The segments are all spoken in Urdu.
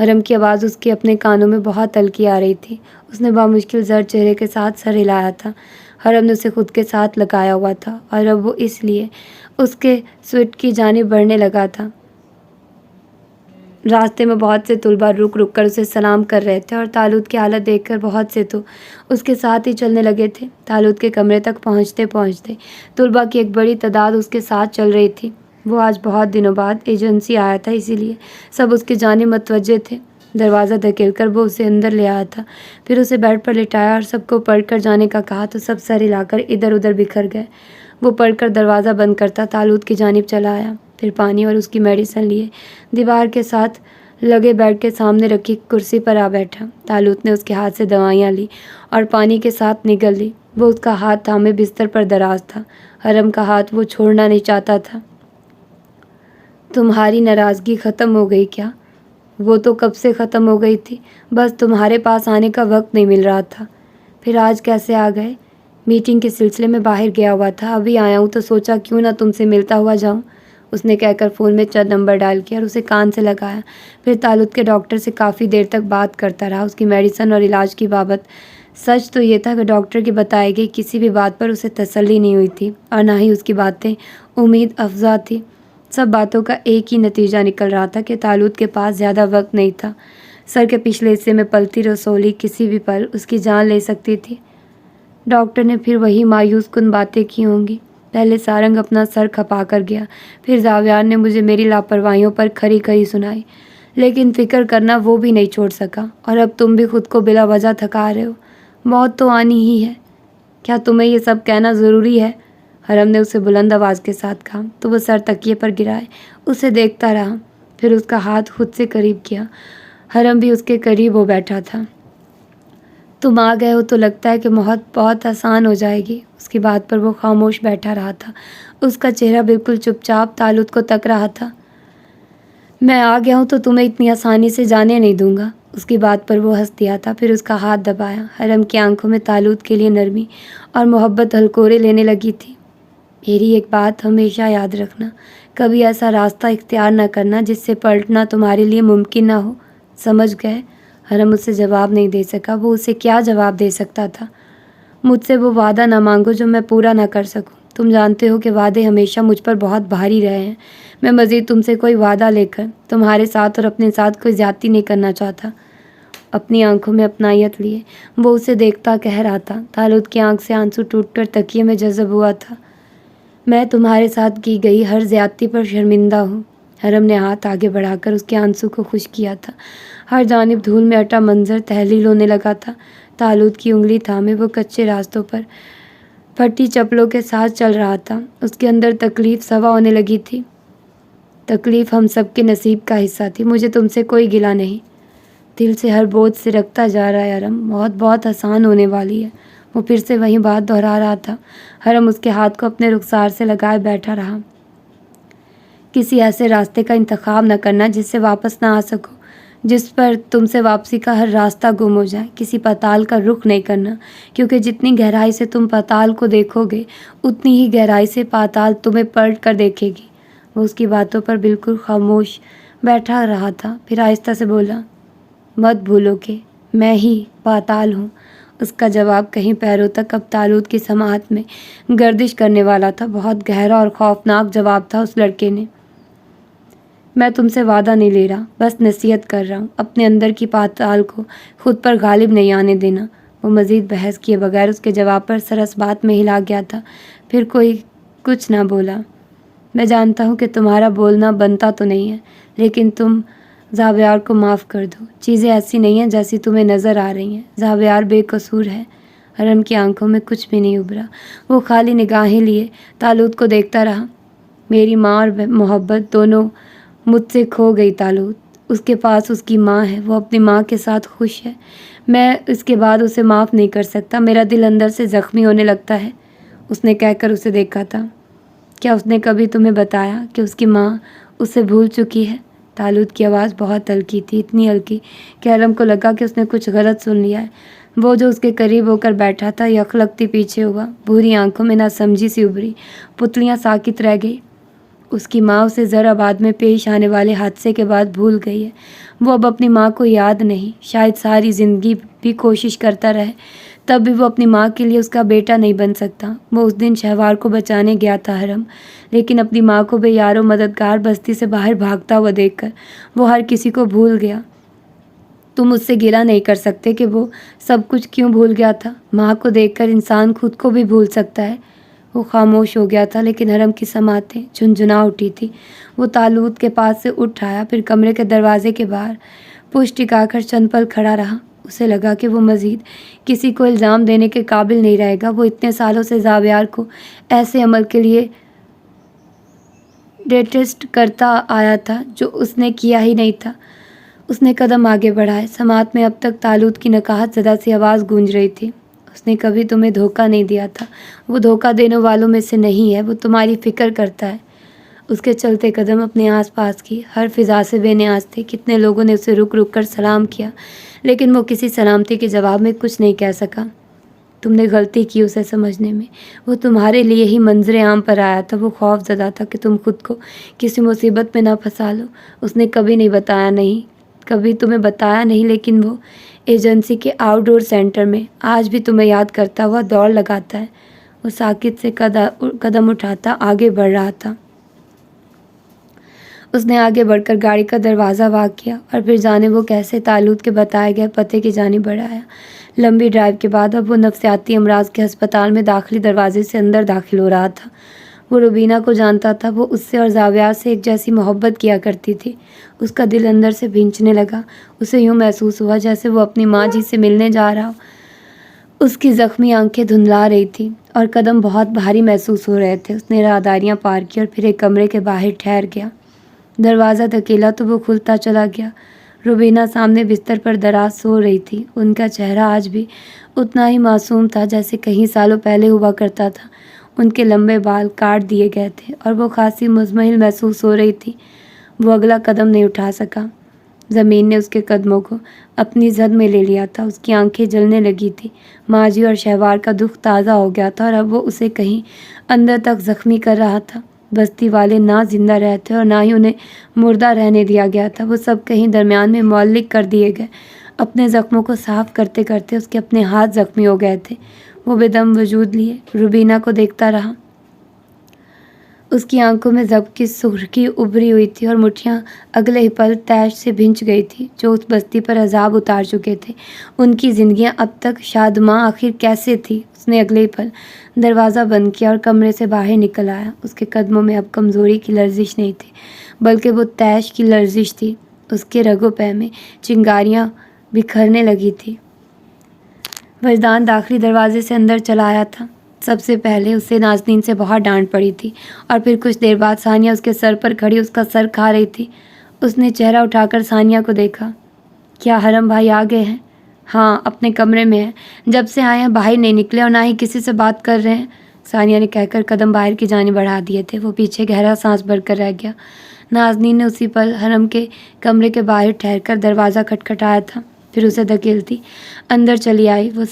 حرم کی آواز اس کے اپنے کانوں میں بہت ہلکی آ رہی تھی۔ اس نے بامشکل زرد چہرے کے ساتھ سر ہلایا تھا۔ حرم نے اسے خود کے ساتھ لگایا ہوا تھا اور اب وہ اس لیے اس کے سوئٹ کی جانب بڑھنے لگا تھا۔ راستے میں بہت سے طلباء رک رک کر اسے سلام کر رہے تھے اور طالوت کی حالت دیکھ کر بہت سے تو اس کے ساتھ ہی چلنے لگے تھے۔ طالوت کے کمرے تک پہنچتے پہنچتے طلباء کی ایک بڑی تعداد اس کے ساتھ چل رہی تھی۔ وہ آج بہت دنوں بعد ایجنسی آیا تھا، اسی لیے سب اس کی جانب متوجہ تھے۔ دروازہ دھکیل کر وہ اسے اندر لے آیا تھا، پھر اسے بیڈ پر لٹایا اور سب کو پڑھ کر جانے کا کہا تو سب سر ہلا کر ادھر ادھر بکھر گئے۔ وہ پڑھ کر دروازہ بند کرتا طالوت کی جانب چلا آیا، پھر پانی اور اس کی میڈیسن لیے دیوار کے ساتھ لگے بیڈ کے سامنے رکھی کرسی پر آ بیٹھا۔ طالوت نے اس کے ہاتھ سے دوائیاں لی اور پانی کے ساتھ نگل لی۔ وہ اس کا ہاتھ تھامے بستر پر دراز تھا۔ حرم کا ہاتھ وہ چھوڑنا نہیں چاہتا تھا۔ تمہاری ناراضگی ختم ہو گئی کیا؟ وہ تو کب سے ختم ہو گئی تھی، بس تمہارے پاس آنے کا وقت نہیں مل رہا تھا۔ پھر آج کیسے آ گئے؟ میٹنگ کے سلسلے میں باہر گیا ہوا تھا، ابھی آیا ہوں تو سوچا کیوں نہ تم سے ملتا ہوا جاؤں، اس نے کہہ کر فون میں چند نمبر ڈال کیا اور اسے کان سے لگایا۔ پھر طالوت کے ڈاکٹر سے کافی دیر تک بات کرتا رہا، اس کی میڈیسن اور علاج کی بابت۔ سچ تو یہ تھا کہ ڈاکٹر کی بتائی گئی کسی بھی بات پر اسے تسلی نہیں ہوئی تھی اور نہ ہی اس کی باتیں امید افزا تھی۔ سب باتوں کا ایک ہی نتیجہ نکل رہا تھا کہ طالوت کے پاس زیادہ وقت نہیں تھا۔ سر کے پچھلے حصے میں پلتی رسولی کسی بھی پل اس کی جان لے سکتی تھی۔ ڈاکٹر نے پھر وہی مایوس کن باتیں کی ہوں گی۔ پہلے سارنگ اپنا سر کھپا کر گیا، پھر زاویار نے مجھے میری لاپرواہیوں پر کھری کھری سنائی، لیکن فکر کرنا وہ بھی نہیں چھوڑ سکا، اور اب تم بھی خود کو بلا وجہ تھکا رہے ہو۔ موت تو آنی ہی ہے، کیا تمہیں یہ سب کہنا ضروری ہے؟ حرم نے اسے بلند آواز کے ساتھ کہا تو وہ سر تکیے پر گرائے اسے دیکھتا رہا، پھر اس کا ہاتھ خود سے قریب کیا۔ حرم بھی اس کے قریب ہو بیٹھا تھا۔ تم آ گئے ہو تو لگتا ہے کہ موت بہت آسان ہو جائے گی۔ اس کی بات پر وہ خاموش بیٹھا رہا تھا، اس کا چہرہ بالکل چپ چاپ طالوت کو تک رہا تھا۔ میں آ گیا ہوں تو تمہیں اتنی آسانی سے جانے نہیں دوں گا۔ اس کی بات پر وہ ہنس دیا تھا، پھر اس کا ہاتھ دبایا۔ حرم کی آنکھوں میں طالوت کے لیے نرمی اور محبت ہلکورے لینے لگی تھی۔ میری ایک بات ہمیشہ یاد رکھنا، کبھی ایسا راستہ اختیار نہ کرنا جس سے پلٹنا تمہارے لیے ممکن نہ ہو، سمجھ گئے؟ حرم اسے جواب نہیں دے سکا، وہ اسے کیا جواب دے سکتا تھا؟ مجھ سے وہ وعدہ نہ مانگو جو میں پورا نہ کر سکوں۔ تم جانتے ہو کہ وعدے ہمیشہ مجھ پر بہت بھاری رہے ہیں۔ میں مزید تم سے کوئی وعدہ لے کر تمہارے ساتھ اور اپنے ساتھ کوئی زیادتی نہیں کرنا چاہتا۔ اپنی آنکھوں میں اپنائیت لیے وہ اسے دیکھتا کہہ رہا تھا۔ طالوت کی آنکھ سے آنسو ٹوٹ کر تکیے میں جذب ہوا تھا۔ میں تمہارے ساتھ کی گئی ہر زیادتی پر شرمندہ ہوں۔ حرم نے ہاتھ آگے بڑھا کر اس کے آنسو کو خشک کیا تھا۔ ہر جانب دھول میں اٹا منظر تحلیل ہونے لگا تھا۔ طالوت کی انگلی تھامے وہ کچے راستوں پر پھٹی چپلوں کے ساتھ چل رہا تھا۔ اس کے اندر تکلیف سوا ہونے لگی تھی۔ تکلیف ہم سب کے نصیب کا حصہ تھی، مجھے تم سے کوئی گلہ نہیں۔ دل سے ہر بوجھ سے رکھتا جا رہا ہے حرم، موت بہت آسان ہونے والی ہے۔ وہ پھر سے وہی بات دہرا رہا تھا۔ حرم اس کے ہاتھ کو اپنے رخسار سے لگائے بیٹھا رہا۔ کسی ایسے راستے کا انتخاب نہ کرنا جس سے واپس نہ آ سکو، جس پر تم سے واپسی کا ہر راستہ گم ہو جائے۔ کسی پاتال کا رخ نہیں کرنا، کیونکہ جتنی گہرائی سے تم پاتال کو دیکھو گے اتنی ہی گہرائی سے پاتال تمہیں پلٹ کر دیکھے گی۔ وہ اس کی باتوں پر بالکل خاموش بیٹھا رہا تھا، پھر آہستہ سے بولا، مت بھولو کہ میں ہی پاتال ہوں۔ اس کا جواب کہیں پیروں تک اب طالوت کی سماعت میں گردش کرنے والا تھا۔ بہت گہرا اور خوفناک جواب تھا اس لڑکے نے۔ میں تم سے وعدہ نہیں لے رہا، بس نصیحت کر رہا ہوں، اپنے اندر کی پاتال کو خود پر غالب نہیں آنے دینا۔ وہ مزید بحث کیے بغیر اس کے جواب پر سر اس بات میں ہلا گیا تھا، پھر کوئی کچھ نہ بولا۔ میں جانتا ہوں کہ تمہارا بولنا بنتا تو نہیں ہے، لیکن تم زاویار کو معاف کر دو۔ چیزیں ایسی نہیں ہیں جیسی تمہیں نظر آ رہی ہیں، زاویار بے قصور ہے۔ حرم کی آنکھوں میں کچھ بھی نہیں ابھرا، وہ خالی نگاہیں لیے طالوت کو دیکھتا رہا۔ میری ماں اور محبت دونوں مجھ سے کھو گئی طالوت۔ اس کے پاس اس کی ماں ہے، وہ اپنی ماں کے ساتھ خوش ہے۔ میں اس کے بعد اسے معاف نہیں کر سکتا، میرا دل اندر سے زخمی ہونے لگتا ہے۔ اس نے کہہ کر اسے دیکھا تھا۔ کیا اس نے کبھی تمہیں بتایا کہ اس کی ماں اسے بھول چکی ہے؟ طالوت کی آواز بہت ہلکی تھی، اتنی ہلکی کہ حرم کو لگا کہ اس نے کچھ غلط سن لیا ہے۔ وہ جو اس کے قریب ہو کر بیٹھا تھا یک لگتی پیچھے ہوا، بھوری آنکھوں میں ناسمجھی سی ابھری، پتلیاں ساکت رہ گئی۔ اس کی ماں اسے ذرا بعد میں پیش آنے والے حادثے کے بعد بھول گئی ہے۔ وہ اب اپنی ماں کو یاد نہیں، شاید ساری زندگی بھی کوشش کرتا رہے تب بھی وہ اپنی ماں کے لیے اس کا بیٹا نہیں بن سکتا۔ وہ اس دن شہوار کو بچانے گیا تھا حرم، لیکن اپنی ماں کو بے یار و مددگار بستی سے باہر بھاگتا ہوا دیکھ کر وہ ہر کسی کو بھول گیا۔ تم اس سے گلہ نہیں کر سکتے کہ وہ سب کچھ کیوں بھول گیا تھا۔ ماں کو دیکھ کر انسان خود کو بھی بھول سکتا ہے۔ وہ خاموش ہو گیا تھا، لیکن حرم کی سماعتیں جھنجھنا اٹھی تھی۔ وہ تالوت کے پاس سے اٹھ آیا، پھر کمرے کے دروازے کے باہر پشت ٹکا کر چند پل کھڑا رہا۔ اسے لگا کہ وہ مزید کسی کو الزام دینے کے قابل نہیں رہے گا۔ وہ اتنے سالوں سے زاویار کو ایسے عمل کے لیے ڈیٹسٹ کرتا آیا تھا جو اس نے کیا ہی نہیں تھا۔ اس نے قدم آگے بڑھائے۔ سماعت میں اب تک تالوت کی نکاہت زدہ سی آواز گونج رہی تھی۔ اس نے کبھی تمہیں دھوکہ نہیں دیا تھا۔ وہ دھوکہ دینے والوں میں سے نہیں ہے، وہ تمہاری فکر کرتا ہے۔ اس کے چلتے قدم اپنے آس پاس کی ہر فضا سے بے نیاز تھے۔ کتنے لوگوں نے اسے رک رک کر سلام کیا، لیکن وہ کسی سلامتی کے جواب میں کچھ نہیں کہہ سکا۔ تم نے غلطی کی اسے سمجھنے میں۔ وہ تمہارے لیے ہی منظر عام پر آیا تھا۔ وہ خوف زدہ تھا کہ تم خود کو کسی مصیبت میں نہ پھنسا لو۔ اس نے کبھی تمہیں بتایا نہیں، لیکن وہ ایجنسی کے آؤٹ ڈور سینٹر میں آج بھی تمہیں یاد کرتا ہوا دوڑ لگاتا ہے۔ وہ ساکت سے قدم اٹھاتا آگے بڑھ رہا تھا۔ اس نے آگے بڑھ کر گاڑی کا دروازہ واک کیا اور پھر جانے وہ کیسے تالوت کے بتائے گئے پتے کی جانب بڑھایا۔ لمبی ڈرائیو کے بعد اب وہ نفسیاتی امراض کے ہسپتال میں داخلی دروازے سے اندر داخل ہو رہا تھا۔ وہ روبینہ کو جانتا تھا، وہ اس سے اور زاویہ سے ایک جیسی محبت کیا کرتی تھی۔ اس کا دل اندر سے بھینچنے لگا۔ اسے یوں محسوس ہوا جیسے وہ اپنی ماں جی سے ملنے جا رہا ہو۔ اس کی زخمی آنکھیں دھندلا رہی تھیں اور قدم بہت بھاری محسوس ہو رہے تھے۔ اس نے راہداریاں پار کی اور پھر ایک کمرے کے باہر ٹھہر گیا۔ دروازہ دھکیلا تو وہ کھلتا چلا گیا۔ روبینہ سامنے بستر پر دراز سو رہی تھی۔ ان کا چہرہ آج بھی اتنا ہی معصوم تھا جیسے کئی سالوں پہلے ہوا کرتا تھا۔ ان کے لمبے بال کاٹ دیے گئے تھے اور وہ خاصی مزمحل محسوس ہو رہی تھی۔ وہ اگلا قدم نہیں اٹھا سکا۔ زمین نے اس کے قدموں کو اپنی زد میں لے لیا تھا۔ اس کی آنکھیں جلنے لگی تھی۔ ماجی اور شہوار کا دکھ تازہ ہو گیا تھا اور اب وہ اسے کہیں اندر تک زخمی کر رہا تھا۔ بستی والے نہ زندہ رہتے اور نہ ہی انہیں مردہ رہنے دیا گیا تھا۔ وہ سب کہیں درمیان میں معلق کر دیے گئے۔ اپنے زخموں کو صاف کرتے کرتے اس کے اپنے ہاتھ زخمی ہو گئے تھے۔ وہ بے دم وجود لیے روبینہ کو دیکھتا رہا۔ اس کی آنکھوں میں ضبط کی سرخی ابھری ہوئی تھی اور مٹھیاں اگلے ہی پل تیش سے بھنج گئی تھی جو اس بستی پر عذاب اتار چکے تھے۔ ان کی زندگیاں اب تک شادماں آخر کیسے تھی؟ اس نے اگلے ہی پل دروازہ بند کیا اور کمرے سے باہر نکل آیا۔ اس کے قدموں میں اب کمزوری کی لرزش نہیں تھی، بلکہ وہ تیش کی لرزش تھی۔ اس کے رگ و پے میں چنگاریاں بکھرنے لگی تھی۔ وجدان داخلی دروازے سے اندر چلا آیا تھا۔ سب سے پہلے اسے نازنین سے بہت ڈانٹ پڑی تھی اور پھر کچھ دیر بعد ثانیہ اس کے سر پر کھڑی اس کا سر کھا رہی تھی۔ اس نے چہرہ اٹھا کر ثانیہ کو دیکھا۔ کیا حرم بھائی آ گئے ہیں؟ ہاں، اپنے کمرے میں ہیں۔ جب سے آئے ہیں باہر نہیں نکلے اور نہ ہی کسی سے بات کر رہے ہیں، ثانیہ نے کہہ کر قدم باہر کی جانب بڑھا دیے تھے۔ وہ پیچھے گہرا سانس بھر کر رہ گیا۔ نازنین نے اسی پل حرم کے کمرے کے باہر ٹھہر کر دروازہ کھٹکھٹایا تھا، پھر اسے دھکیلتی اندر چلی آئی۔ وہ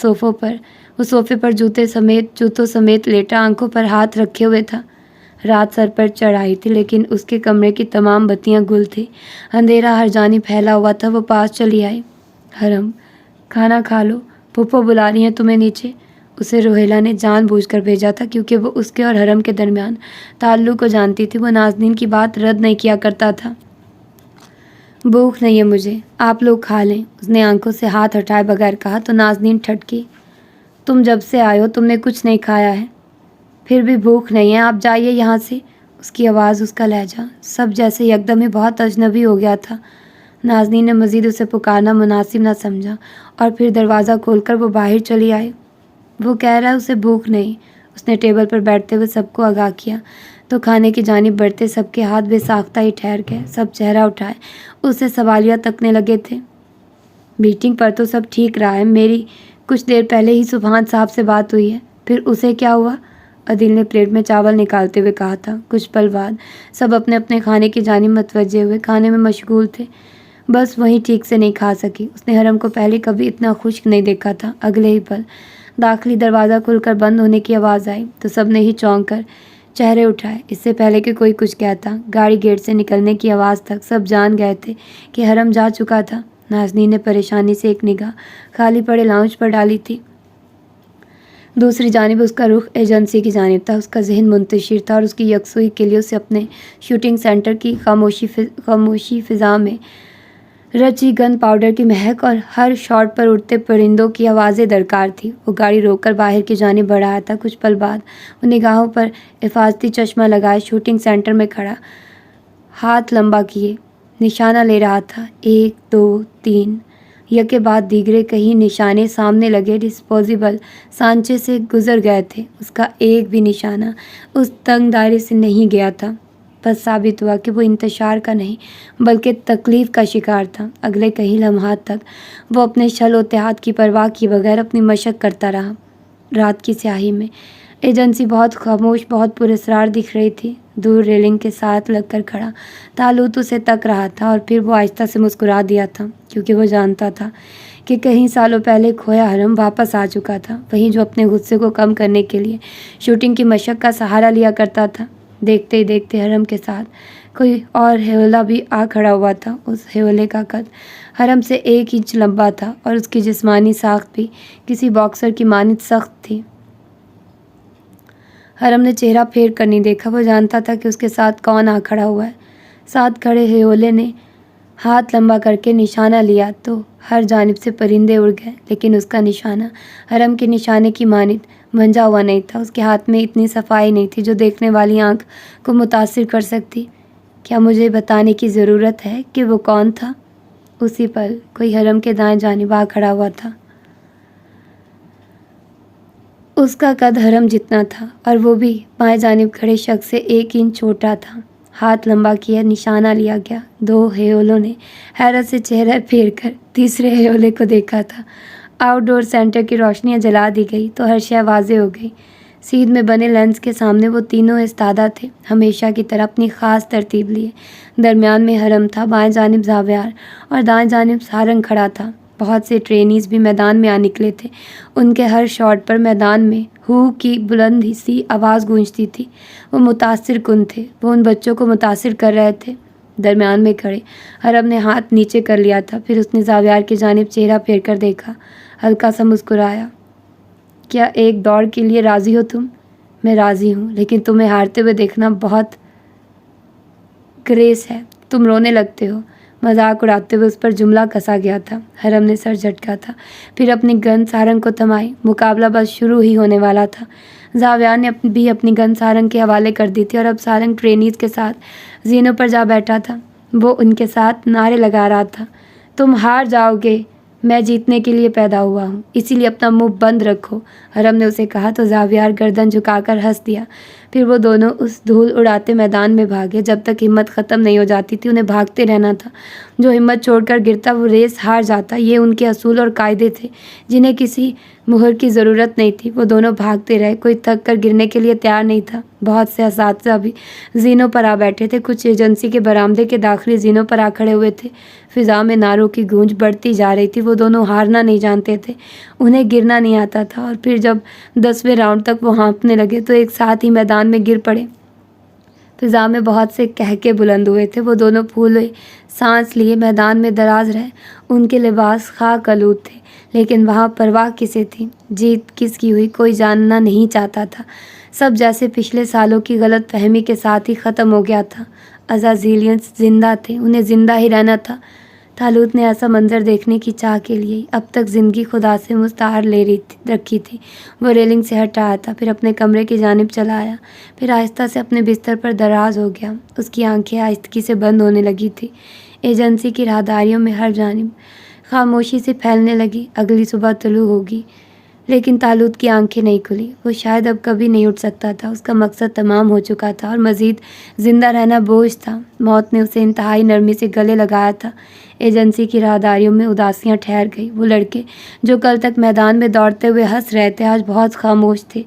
صوفے پر جوتوں سمیت لیٹا آنکھوں پر ہاتھ رکھے ہوئے تھا۔ رات سر پر چڑھ آئی تھی، لیکن اس کے کمرے کی تمام بتیاں گل تھیں۔ اندھیرا ہر جانب پھیلا ہوا تھا۔ وہ پاس چلی آئی۔ حرم، کھانا کھا لو، پھپھو بلا رہی ہیں تمہیں نیچے۔ اسے روہیلا نے جان بوجھ کر بھیجا تھا کیونکہ وہ اس کے اور حرم کے درمیان تعلق کو جانتی تھی۔ وہ نازنین کی بات رد نہیں کیا کرتا تھا۔ بھوک نہیں ہے مجھے، آپ لوگ کھا لیں، اس نے آنکھوں سے ہاتھ ہٹائے بغیر کہا تو نازنین ٹھٹکی۔ تم جب سے آئے ہو تم نے کچھ نہیں کھایا ہے، پھر بھی بھوک نہیں ہے، آپ جائیے یہاں سے۔ اس کی آواز، اس کا لہجہ سب جیسے یکدم ہی بہت اجنبی ہو گیا تھا۔ نازنین نے مزید اسے پکارنا مناسب نہ سمجھا اور پھر دروازہ کھول کر وہ باہر چلی آئی۔ وہ کہہ رہا ہے اسے بھوک نہیں۔ اس نے ٹیبل پر بیٹھتے ہوئے سب کو آگاہ کیا تو کھانے کی جانب بڑھتے سب کے ہاتھ بے ساختہ ہی ٹھہر گئے۔ سب چہرہ اٹھائے اسے سوالیہ تکنے لگے تھے۔ میٹنگ پر تو سب ٹھیک رہا ہے، میری کچھ دیر پہلے ہی سبحان صاحب سے بات ہوئی ہے، پھر اسے کیا ہوا؟ عدیل نے پلیٹ میں چاول نکالتے ہوئے کہا تھا۔ کچھ پل بعد سب اپنے اپنے کھانے کی جانب متوجہ ہوئے، کھانے میں مشغول تھے، بس وہی ٹھیک سے نہیں کھا سکی۔ اس نے حرم کو پہلے کبھی اتنا خشک نہیں دیکھا تھا۔ اگلے ہی پل داخلی دروازہ کھل کر بند ہونے کی آواز آئی تو سب نے ہی چونک کر چہرے اٹھائے اس سے پہلے کہ کوئی کچھ کہتا۔ گاڑی گیٹ سے نکلنے کی آواز تک سب جان گئے تھے کہ حرم جا چکا تھا۔ نازنین نے پریشانی سے ایک نگاہ خالی پڑے لاؤنج پر ڈالی تھی۔ دوسری جانب اس کا رخ ایجنسی کی جانب تھا۔ اس کا ذہن منتشر تھا اور اس کی یکسوئی کے لیے اسے اپنے شوٹنگ سینٹر کی خاموشی فضا میں رچی گن پاؤڈر کی مہک اور ہر شاٹ پر اڑتے پرندوں کی آوازیں درکار تھی۔ وہ گاڑی روک کر باہر کی جانب بڑھ رہا تھا۔ کچھ پل بعد وہ نگاہوں پر حفاظتی چشمہ لگائے شوٹنگ سینٹر میں کھڑا ہاتھ لمبا کیے نشانہ لے رہا تھا۔ 1 2 3 یکے بعد دیگرے کئی نشانے سامنے لگے ڈسپوزیبل سانچے سے گزر گئے تھے۔ اس کا ایک بھی نشانہ اس تنگ دائرے سے نہیں گیا تھا۔ بس ثابت ہوا کہ وہ انتشار کا نہیں بلکہ تکلیف کا شکار تھا۔ اگلے کئی لمحات تک وہ اپنے شل و اتحاد کی پرواہ کیے بغیر اپنی مشق کرتا رہا۔ رات کی سیاہی میں ایجنسی بہت خاموش، بہت پراسرار دکھ رہی تھی۔ دور ریلنگ کے ساتھ لگ کر کھڑا طالوت اسے تک رہا تھا اور پھر وہ آہستہ سے مسکرا دیا تھا، کیونکہ وہ جانتا تھا کہ کئی سالوں پہلے کھویا حرم واپس آ چکا تھا، وہیں جو اپنے غصے کو کم کرنے کے لیے شوٹنگ کی مشق کا سہارا لیا کرتا تھا۔ دیکھتے ہی دیکھتے حرم کے ساتھ کوئی اور ہیولا بھی آ کھڑا ہوا تھا۔ اس ہیولے کا قد حرم سے 1 انچ لمبا تھا اور اس کی جسمانی ساخت بھی کسی باکسر کی مانند سخت تھی۔ حرم نے چہرہ پھیر کر نہیں دیکھا۔ وہ جانتا تھا کہ اس کے ساتھ کون آ کھڑا ہوا ہے۔ ساتھ کھڑے ہیولے نے ہاتھ لمبا کر کے نشانہ لیا تو ہر جانب سے پرندے اڑ گئے، لیکن اس کا نشانہ حرم کے نشانے کی مانند منجا ہوا نہیں تھا۔ اس کے ہاتھ میں اتنی صفائی نہیں تھی جو دیکھنے والی آنکھ کو متاثر کر سکتی۔ کیا مجھے بتانے کی ضرورت ہے کہ وہ کون تھا؟ اسی پل کوئی حرم کے دائیں جانب آ کھڑا ہوا تھا۔ اس کا قد حرم جتنا تھا اور وہ بھی بائیں جانب کھڑے شخص سے 1 انچ چھوٹا تھا۔ ہاتھ لمبا کیا نشانہ لیا گیا۔ 2 ہیولوں نے حیرت سے چہرہ پھیر کر تیسرے ہیولے کو دیکھا تھا۔ آؤٹ ڈور سینٹر کی روشنیاں جلا دی گئی تو ہر شے واضح ہو گئی۔ سیدھ میں بنے لینس کے سامنے وہ تینوں ایستادہ تھے، ہمیشہ کی طرح اپنی خاص ترتیب لیے۔ درمیان میں حرم تھا، بائیں جانب زاویار اور دائیں جانب سارنگ کھڑا تھا۔ بہت سے ٹرینیز بھی میدان میں آ نکلے تھے۔ ان کے ہر شاٹ پر میدان میں ہو کی بلند سی آواز گونجتی تھی۔ وہ متاثر کن تھے، وہ ان بچوں کو متاثر کر رہے تھے۔ درمیان میں کھڑے حرم نے ہاتھ نیچے کر لیا تھا، پھر اس نے زاویار کی جانب چہرہ پھیر کر دیکھا، ہلکا سا مسکرایا۔ کیا ایک دوڑ کے لیے راضی ہو تم؟ میں راضی ہوں، لیکن تمہیں ہارتے ہوئے دیکھنا بہت گریس ہے۔ تم رونے لگتے ہو۔ مذاق اڑاتے ہوئے اس پر جملہ کسا گیا تھا۔ حرم نے سر جھٹکا تھا، پھر اپنی گن سارنگ کو تھمائی۔ مقابلہ بس شروع ہی ہونے والا تھا۔ زاویار نے بھی اپنی گن سارنگ کے حوالے کر دی تھی اور اب سارنگ ٹرینیز کے ساتھ زینوں پر جا بیٹھا تھا۔ وہ ان کے ساتھ نعرے لگا رہا تھا، تم ہار جاؤ گے، میں جیتنے کے لیے پیدا ہوا ہوں، اسی لیے اپنا منہ بند رکھو۔ حرم نے اسے کہا تو زاویار گردن جھکا کر ہنس دیا۔ پھر وہ دونوں اس دھول اڑاتے میدان میں بھاگے۔ جب تک ہمت ختم نہیں ہو جاتی تھی انہیں بھاگتے رہنا تھا۔ جو ہمت چھوڑ کر گرتا وہ ریس ہار جاتا، یہ ان کے اصول اور قاعدے تھے جنہیں کسی مہر کی ضرورت نہیں تھی۔ وہ دونوں بھاگتے رہے، کوئی تھک کر گرنے کے لیے تیار نہیں تھا۔ بہت سے اساتذہ بھی زینوں پر آ بیٹھے تھے، کچھ ایجنسی کے برآمدے کے داخلی زینوں پر آ کھڑے ہوئے تھے۔ فضا میں نعروں کی گونج بڑھتی جا رہی تھی۔ وہ دونوں ہارنا نہیں جانتے تھے، انہیں گرنا نہیں آتا تھا، اور پھر جب 10ویں راؤنڈ تک وہ ہانپنے لگے تو ایک ساتھ ہی میدان میں گر پڑے۔ فضا میں بہت سے قہقہے بلند ہوئے تھے۔ وہ دونوں پھولے سانس لیے میدان میں دراز رہے۔ ان کے لباس خاک آلود تھے، لیکن وہاں پرواہ کسے تھی؟ جیت کس کی ہوئی کوئی جاننا نہیں چاہتا تھا۔ سب جیسے پچھلے سالوں کی غلط فہمی کے ساتھ ہی ختم ہو گیا تھا۔ عزازیلیئنز زندہ تھے، انہیں زندہ ہی رہنا تھا۔ طالوت نے ایسا منظر دیکھنے کی چاہ کے لیے اب تک زندگی خدا سے مستعار لے رکھی تھی۔ وہ ریلنگ سے ہٹ آیا تھا، پھر اپنے کمرے کی جانب چلا آیا، پھر آہستہ سے اپنے بستر پر دراز ہو گیا۔ اس کی آنکھیں آہستگی سے بند ہونے لگی تھی۔ ایجنسی کی راہداریوں میں ہر جانب خاموشی سے پھیلنے لگی۔ اگلی صبح طلوع ہوگی، لیکن طالوت کی آنکھیں نہیں کھلی۔ وہ شاید اب کبھی نہیں اٹھ سکتا تھا۔ اس کا مقصد تمام ہو چکا تھا اور مزید زندہ رہنا بوجھ تھا۔ موت نے اسے انتہائی نرمی سے گلے لگایا تھا۔ ایجنسی کی راہداریوں میں اداسیاں ٹھہر گئی۔ وہ لڑکے جو کل تک میدان میں دوڑتے ہوئے ہنس رہے تھے آج بہت خاموش تھے۔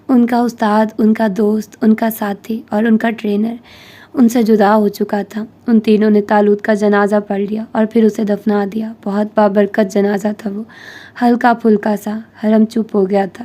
ان کا استاد، ان کا دوست، ان کا ساتھی اور ان کا ٹرینر ان سے جدا ہو چکا تھا۔ ان تینوں نے طالوت کا جنازہ پڑھ لیا اور پھر اسے دفنا دیا۔ بہت بابرکت جنازہ تھا وہ، ہلکا پھلکا سا۔ حرم چپ ہو گیا تھا۔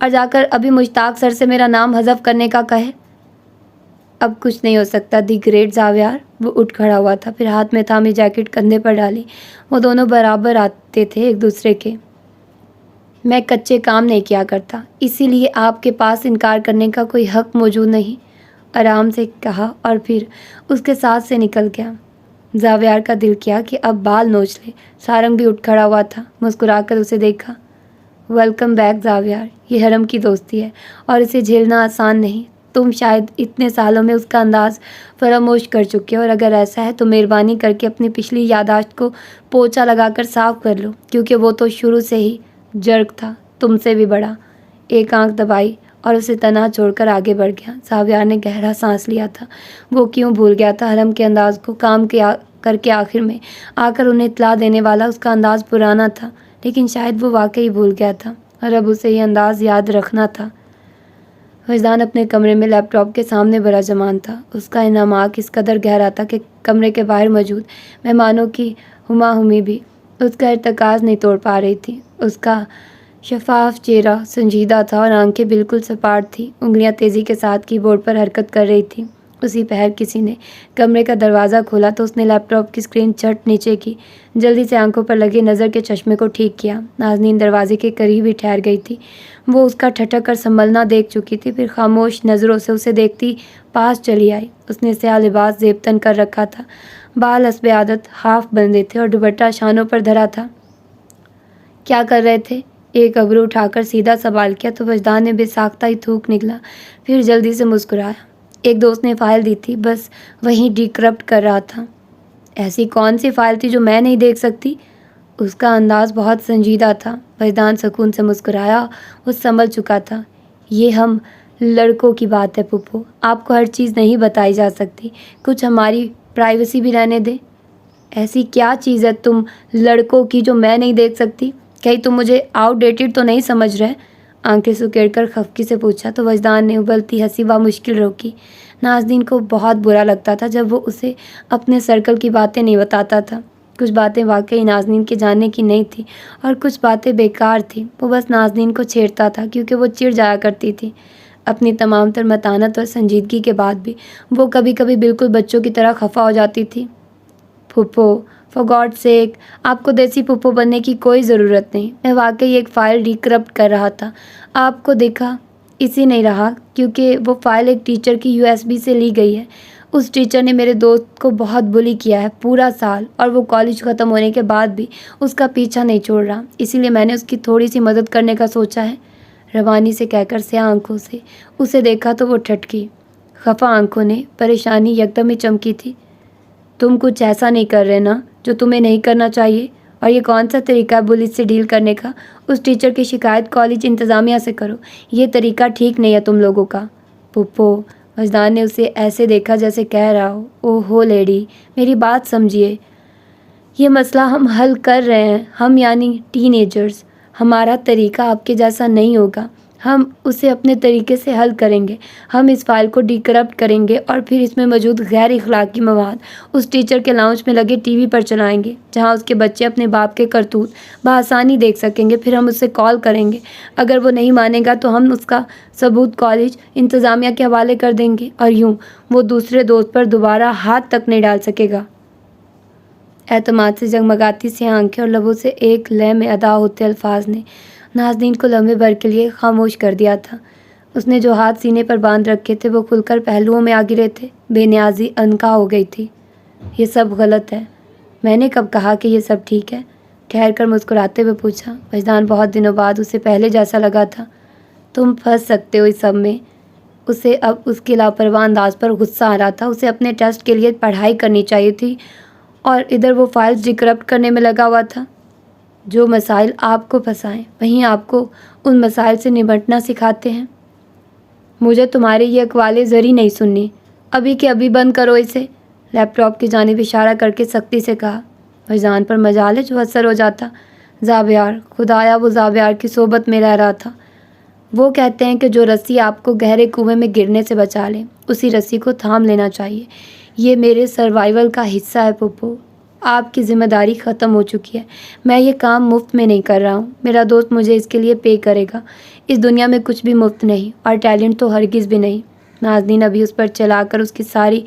اور جا کر ابھی مشتاق سر سے میرا نام حذف کرنے کا کہے۔ اب کچھ نہیں ہو سکتا دی گریٹ زاویار۔ وہ اٹھ کھڑا ہوا تھا، پھر ہاتھ میں تھامی جیکٹ کندھے پر ڈالی۔ وہ دونوں برابر آتے تھے ایک دوسرے کے۔ میں کچے کام نہیں کیا کرتا، اسی لیے آپ کے پاس انکار کرنے کا کوئی حق موجود نہیں، آرام سے کہا اور پھر اس کے ساتھ سے نکل گیا۔ زاویار کا دل کیا کہ اب بال نوچ لے۔ سارنگ بھی اٹھ کھڑا ہوا تھا، مسکرا کر اسے دیکھا۔ ویلکم بیک زاویار، یہ حرم کی دوستی ہے اور اسے جھیلنا آسان نہیں۔ تم شاید اتنے سالوں میں اس کا انداز فراموش کر چکے ہو، اور اگر ایسا ہے تو مہربانی کر کے اپنی پچھلی یادداشت کو پوچھا لگا کر صاف کر لو، کیونکہ وہ تو شروع سے ہی جرگ تھا، تم سے بھی بڑا۔ ایک آنکھ دبائی اور اسے تنہا چھوڑ کر آگے بڑھ گیا۔ زاویار نے گہرا سانس لیا تھا۔ وہ کیوں بھول گیا تھا حرم کے انداز کو؟ کام کر کے آخر میں آ کر انہیں اطلاع دینے والا اس کا انداز پرانا تھا، لیکن شاید وہ واقعی بھول گیا تھا اور اب اسے یہ انداز یاد رکھنا تھا۔ وجدان اپنے کمرے میں لیپ ٹاپ کے سامنے براجمان تھا۔ اس کا انہماک اس قدر گہرا تھا کہ کمرے کے باہر موجود مہمانوں کی ہما ہمی بھی اس کا ارتکاز نہیں توڑ پا رہی تھی۔ اس کا شفاف چہرہ سنجیدہ تھا اور آنکھیں بالکل سپاٹ تھیں۔ انگلیاں تیزی کے ساتھ کی بورڈ پر حرکت کر رہی تھیں۔ اسی پہر کسی نے کمرے کا دروازہ کھولا تو اس نے لیپ ٹاپ کی اسکرین چٹ نیچے کی، جلدی سے آنکھوں پر لگے نظر کے چشمے کو ٹھیک کیا۔ نازنین دروازے کے قریب ہی ٹھہر گئی تھی۔ وہ اس کا ٹھٹک کر سنبھلنا دیکھ چکی تھی، پھر خاموش نظروں سے اسے دیکھتی پاس چلی آئی۔ اس نے سیاہ لباس زیب تن کر رکھا تھا، بال حسب عادت ہاف بندھے تھے اور دوپٹہ شانوں پر دھرا تھا۔ کیا کر رہے تھے؟ ایک ابرو اٹھا کر سیدھا سوال کیا تو وجدان نے بے ساختہ ہی تھوک نکلا، پھر جلدی سے مسکرایا۔ ایک دوست نے فائل دی تھی، بس وہیں ڈیکرپٹ کر رہا تھا۔ ایسی کون سی فائل تھی جو میں نہیں دیکھ سکتی؟ اس کا انداز بہت سنجیدہ تھا۔ وجدان سکون سے مسکرایا، وہ سنبھل چکا تھا۔ یہ ہم لڑکوں کی بات ہے پھپھو، آپ کو ہر چیز نہیں بتائی جا سکتی، کچھ ہماری پرائیویسی بھی رہنے دے۔ ایسی کیا چیز ہے تم لڑکوں کی جو میں نہیں دیکھ سکتی؟ کہیں تم مجھے آؤٹ ڈیٹڈ تو نہیں سمجھ رہے؟ آنکھیں سکیڑ کر خفگی سے پوچھا تو وجدان نے ابلتی ہنسی بمشکل روکی۔ نازنین کو بہت برا لگتا تھا جب وہ اسے اپنے سرکل کی باتیں نہیں بتاتا تھا۔ کچھ باتیں واقعی نازنین کے جاننے کی نہیں تھی اور کچھ باتیں بیکار تھیں۔ وہ بس نازنین کو چھیڑتا تھا کیونکہ وہ چڑ جایا کرتی تھی۔ اپنی تمام تر متانت اور سنجیدگی کے بعد بھی وہ کبھی کبھی بالکل بچوں کی طرح خفا ہو جاتی تھی۔ پھپھو، فار گاڈ سیک، آپ کو دیسی پھپھو بننے کی کوئی ضرورت نہیں۔ میں واقعی ایک فائل ڈیکرپٹ کر رہا تھا، آپ کو دیکھا اسی نہیں رہا کیونکہ وہ فائل ایک ٹیچر کی USB سے لی گئی ہے۔ اس ٹیچر نے میرے دوست کو بہت بلی کیا ہے پورا سال، اور وہ کالج ختم ہونے کے بعد بھی اس کا پیچھا نہیں چھوڑ رہا، اسی لیے میں نے اس کی تھوڑی سی مدد کرنے کا سوچا ہے، روانی سے کہہ کر سیاہ آنکھوں سے اسے دیکھا تو وہ ٹھٹکی۔ خفا آنکھوں نے پریشانی یکدم ہی چمکی تھی۔ تم کچھ ایسا نہیں کر رہے نا جو تمہیں نہیں کرنا چاہیے، اور یہ کون سا طریقہ ہے بلیز سے ڈیل کرنے کا؟ اس ٹیچر کی شکایت کالج انتظامیہ سے کرو، یہ طریقہ ٹھیک نہیں ہے تم لوگوں کا۔ پھپھو، وجدان نے اسے ایسے دیکھا جیسے کہہ رہا ہو، اوہ ہو لیڈی، میری بات سمجھیے، یہ مسئلہ ہم حل کر رہے ہیں، ہم یعنی ٹین ایجرز، ہمارا طریقہ آپ کے جیسا نہیں ہوگا، ہم اسے اپنے طریقے سے حل کریں گے۔ ہم اس فائل کو ڈیکرپٹ کریں گے اور پھر اس میں موجود غیر اخلاقی مواد اس ٹیچر کے لاؤنج میں لگے TV پر چلائیں گے، جہاں اس کے بچے اپنے باپ کے کرتوت بآسانی دیکھ سکیں گے۔ پھر ہم اسے کال کریں گے، اگر وہ نہیں مانے گا تو ہم اس کا ثبوت کالج انتظامیہ کے حوالے کر دیں گے، اور یوں وہ دوسرے دوست پر دوبارہ ہاتھ تک نہیں ڈال سکے گا۔ اعتماد سے جگمگاتی سی آنکھیں اور لبوں سے ایک لے میں ادا ہوتے الفاظ نے نازنین کو لمحے بھر کے لیے خاموش کر دیا تھا۔ اس نے جو ہاتھ سینے پر باندھ رکھے تھے وہ کھل کر پہلوؤں میں آ گرے تھے۔ بے نیازی انکا ہو گئی تھی۔ یہ سب غلط ہے۔ میں نے کب کہا کہ یہ سب ٹھیک ہے؟ ٹھہر کر مسکراتے ہوئے پوچھا۔ وجدان بہت دنوں بعد اسے پہلے جیسا لگا تھا۔ تم پھنس سکتے ہو اس سب میں۔ اسے اب اس کے لاپرواہ انداز پر غصہ آ رہا تھا۔ اسے اپنے ٹیسٹ کے لیے پڑھائی کرنی چاہیے تھی اور ادھر وہ فائلز ڈیکرپٹ کرنے میں لگا ہوا تھا۔ جو مسائل آپ کو پھنسائیں وہیں آپ کو ان مسائل سے نمٹنا سکھاتے ہیں۔ مجھے تمہاری یہ اقوال زری نہیں سننی، ابھی کے ابھی بند کرو اسے، لیپ ٹاپ کی جانب اشارہ کر کے سختی سے کہا۔ وجدان پر مجال ہے جو اثر ہو جاتا۔ زاویار، خدایا وہ زاویار کی صحبت میں رہ رہا تھا۔ وہ کہتے ہیں کہ جو رسی آپ کو گہرے کنویں میں گرنے سے بچا لے اسی رسی کو تھام لینا چاہیے۔ یہ میرے سروائیول کا حصہ ہے پھپھو۔ آپ کی ذمہ داری ختم ہو چکی ہے. میں یہ کام مفت میں نہیں کر رہا ہوں. میرا دوست مجھے اس کے لیے پے کرے گا. اس دنیا میں کچھ بھی مفت نہیں، اور ٹیلنٹ تو ہرگز بھی نہیں. نازنین ابھی اس پر چلا کر اس کی ساری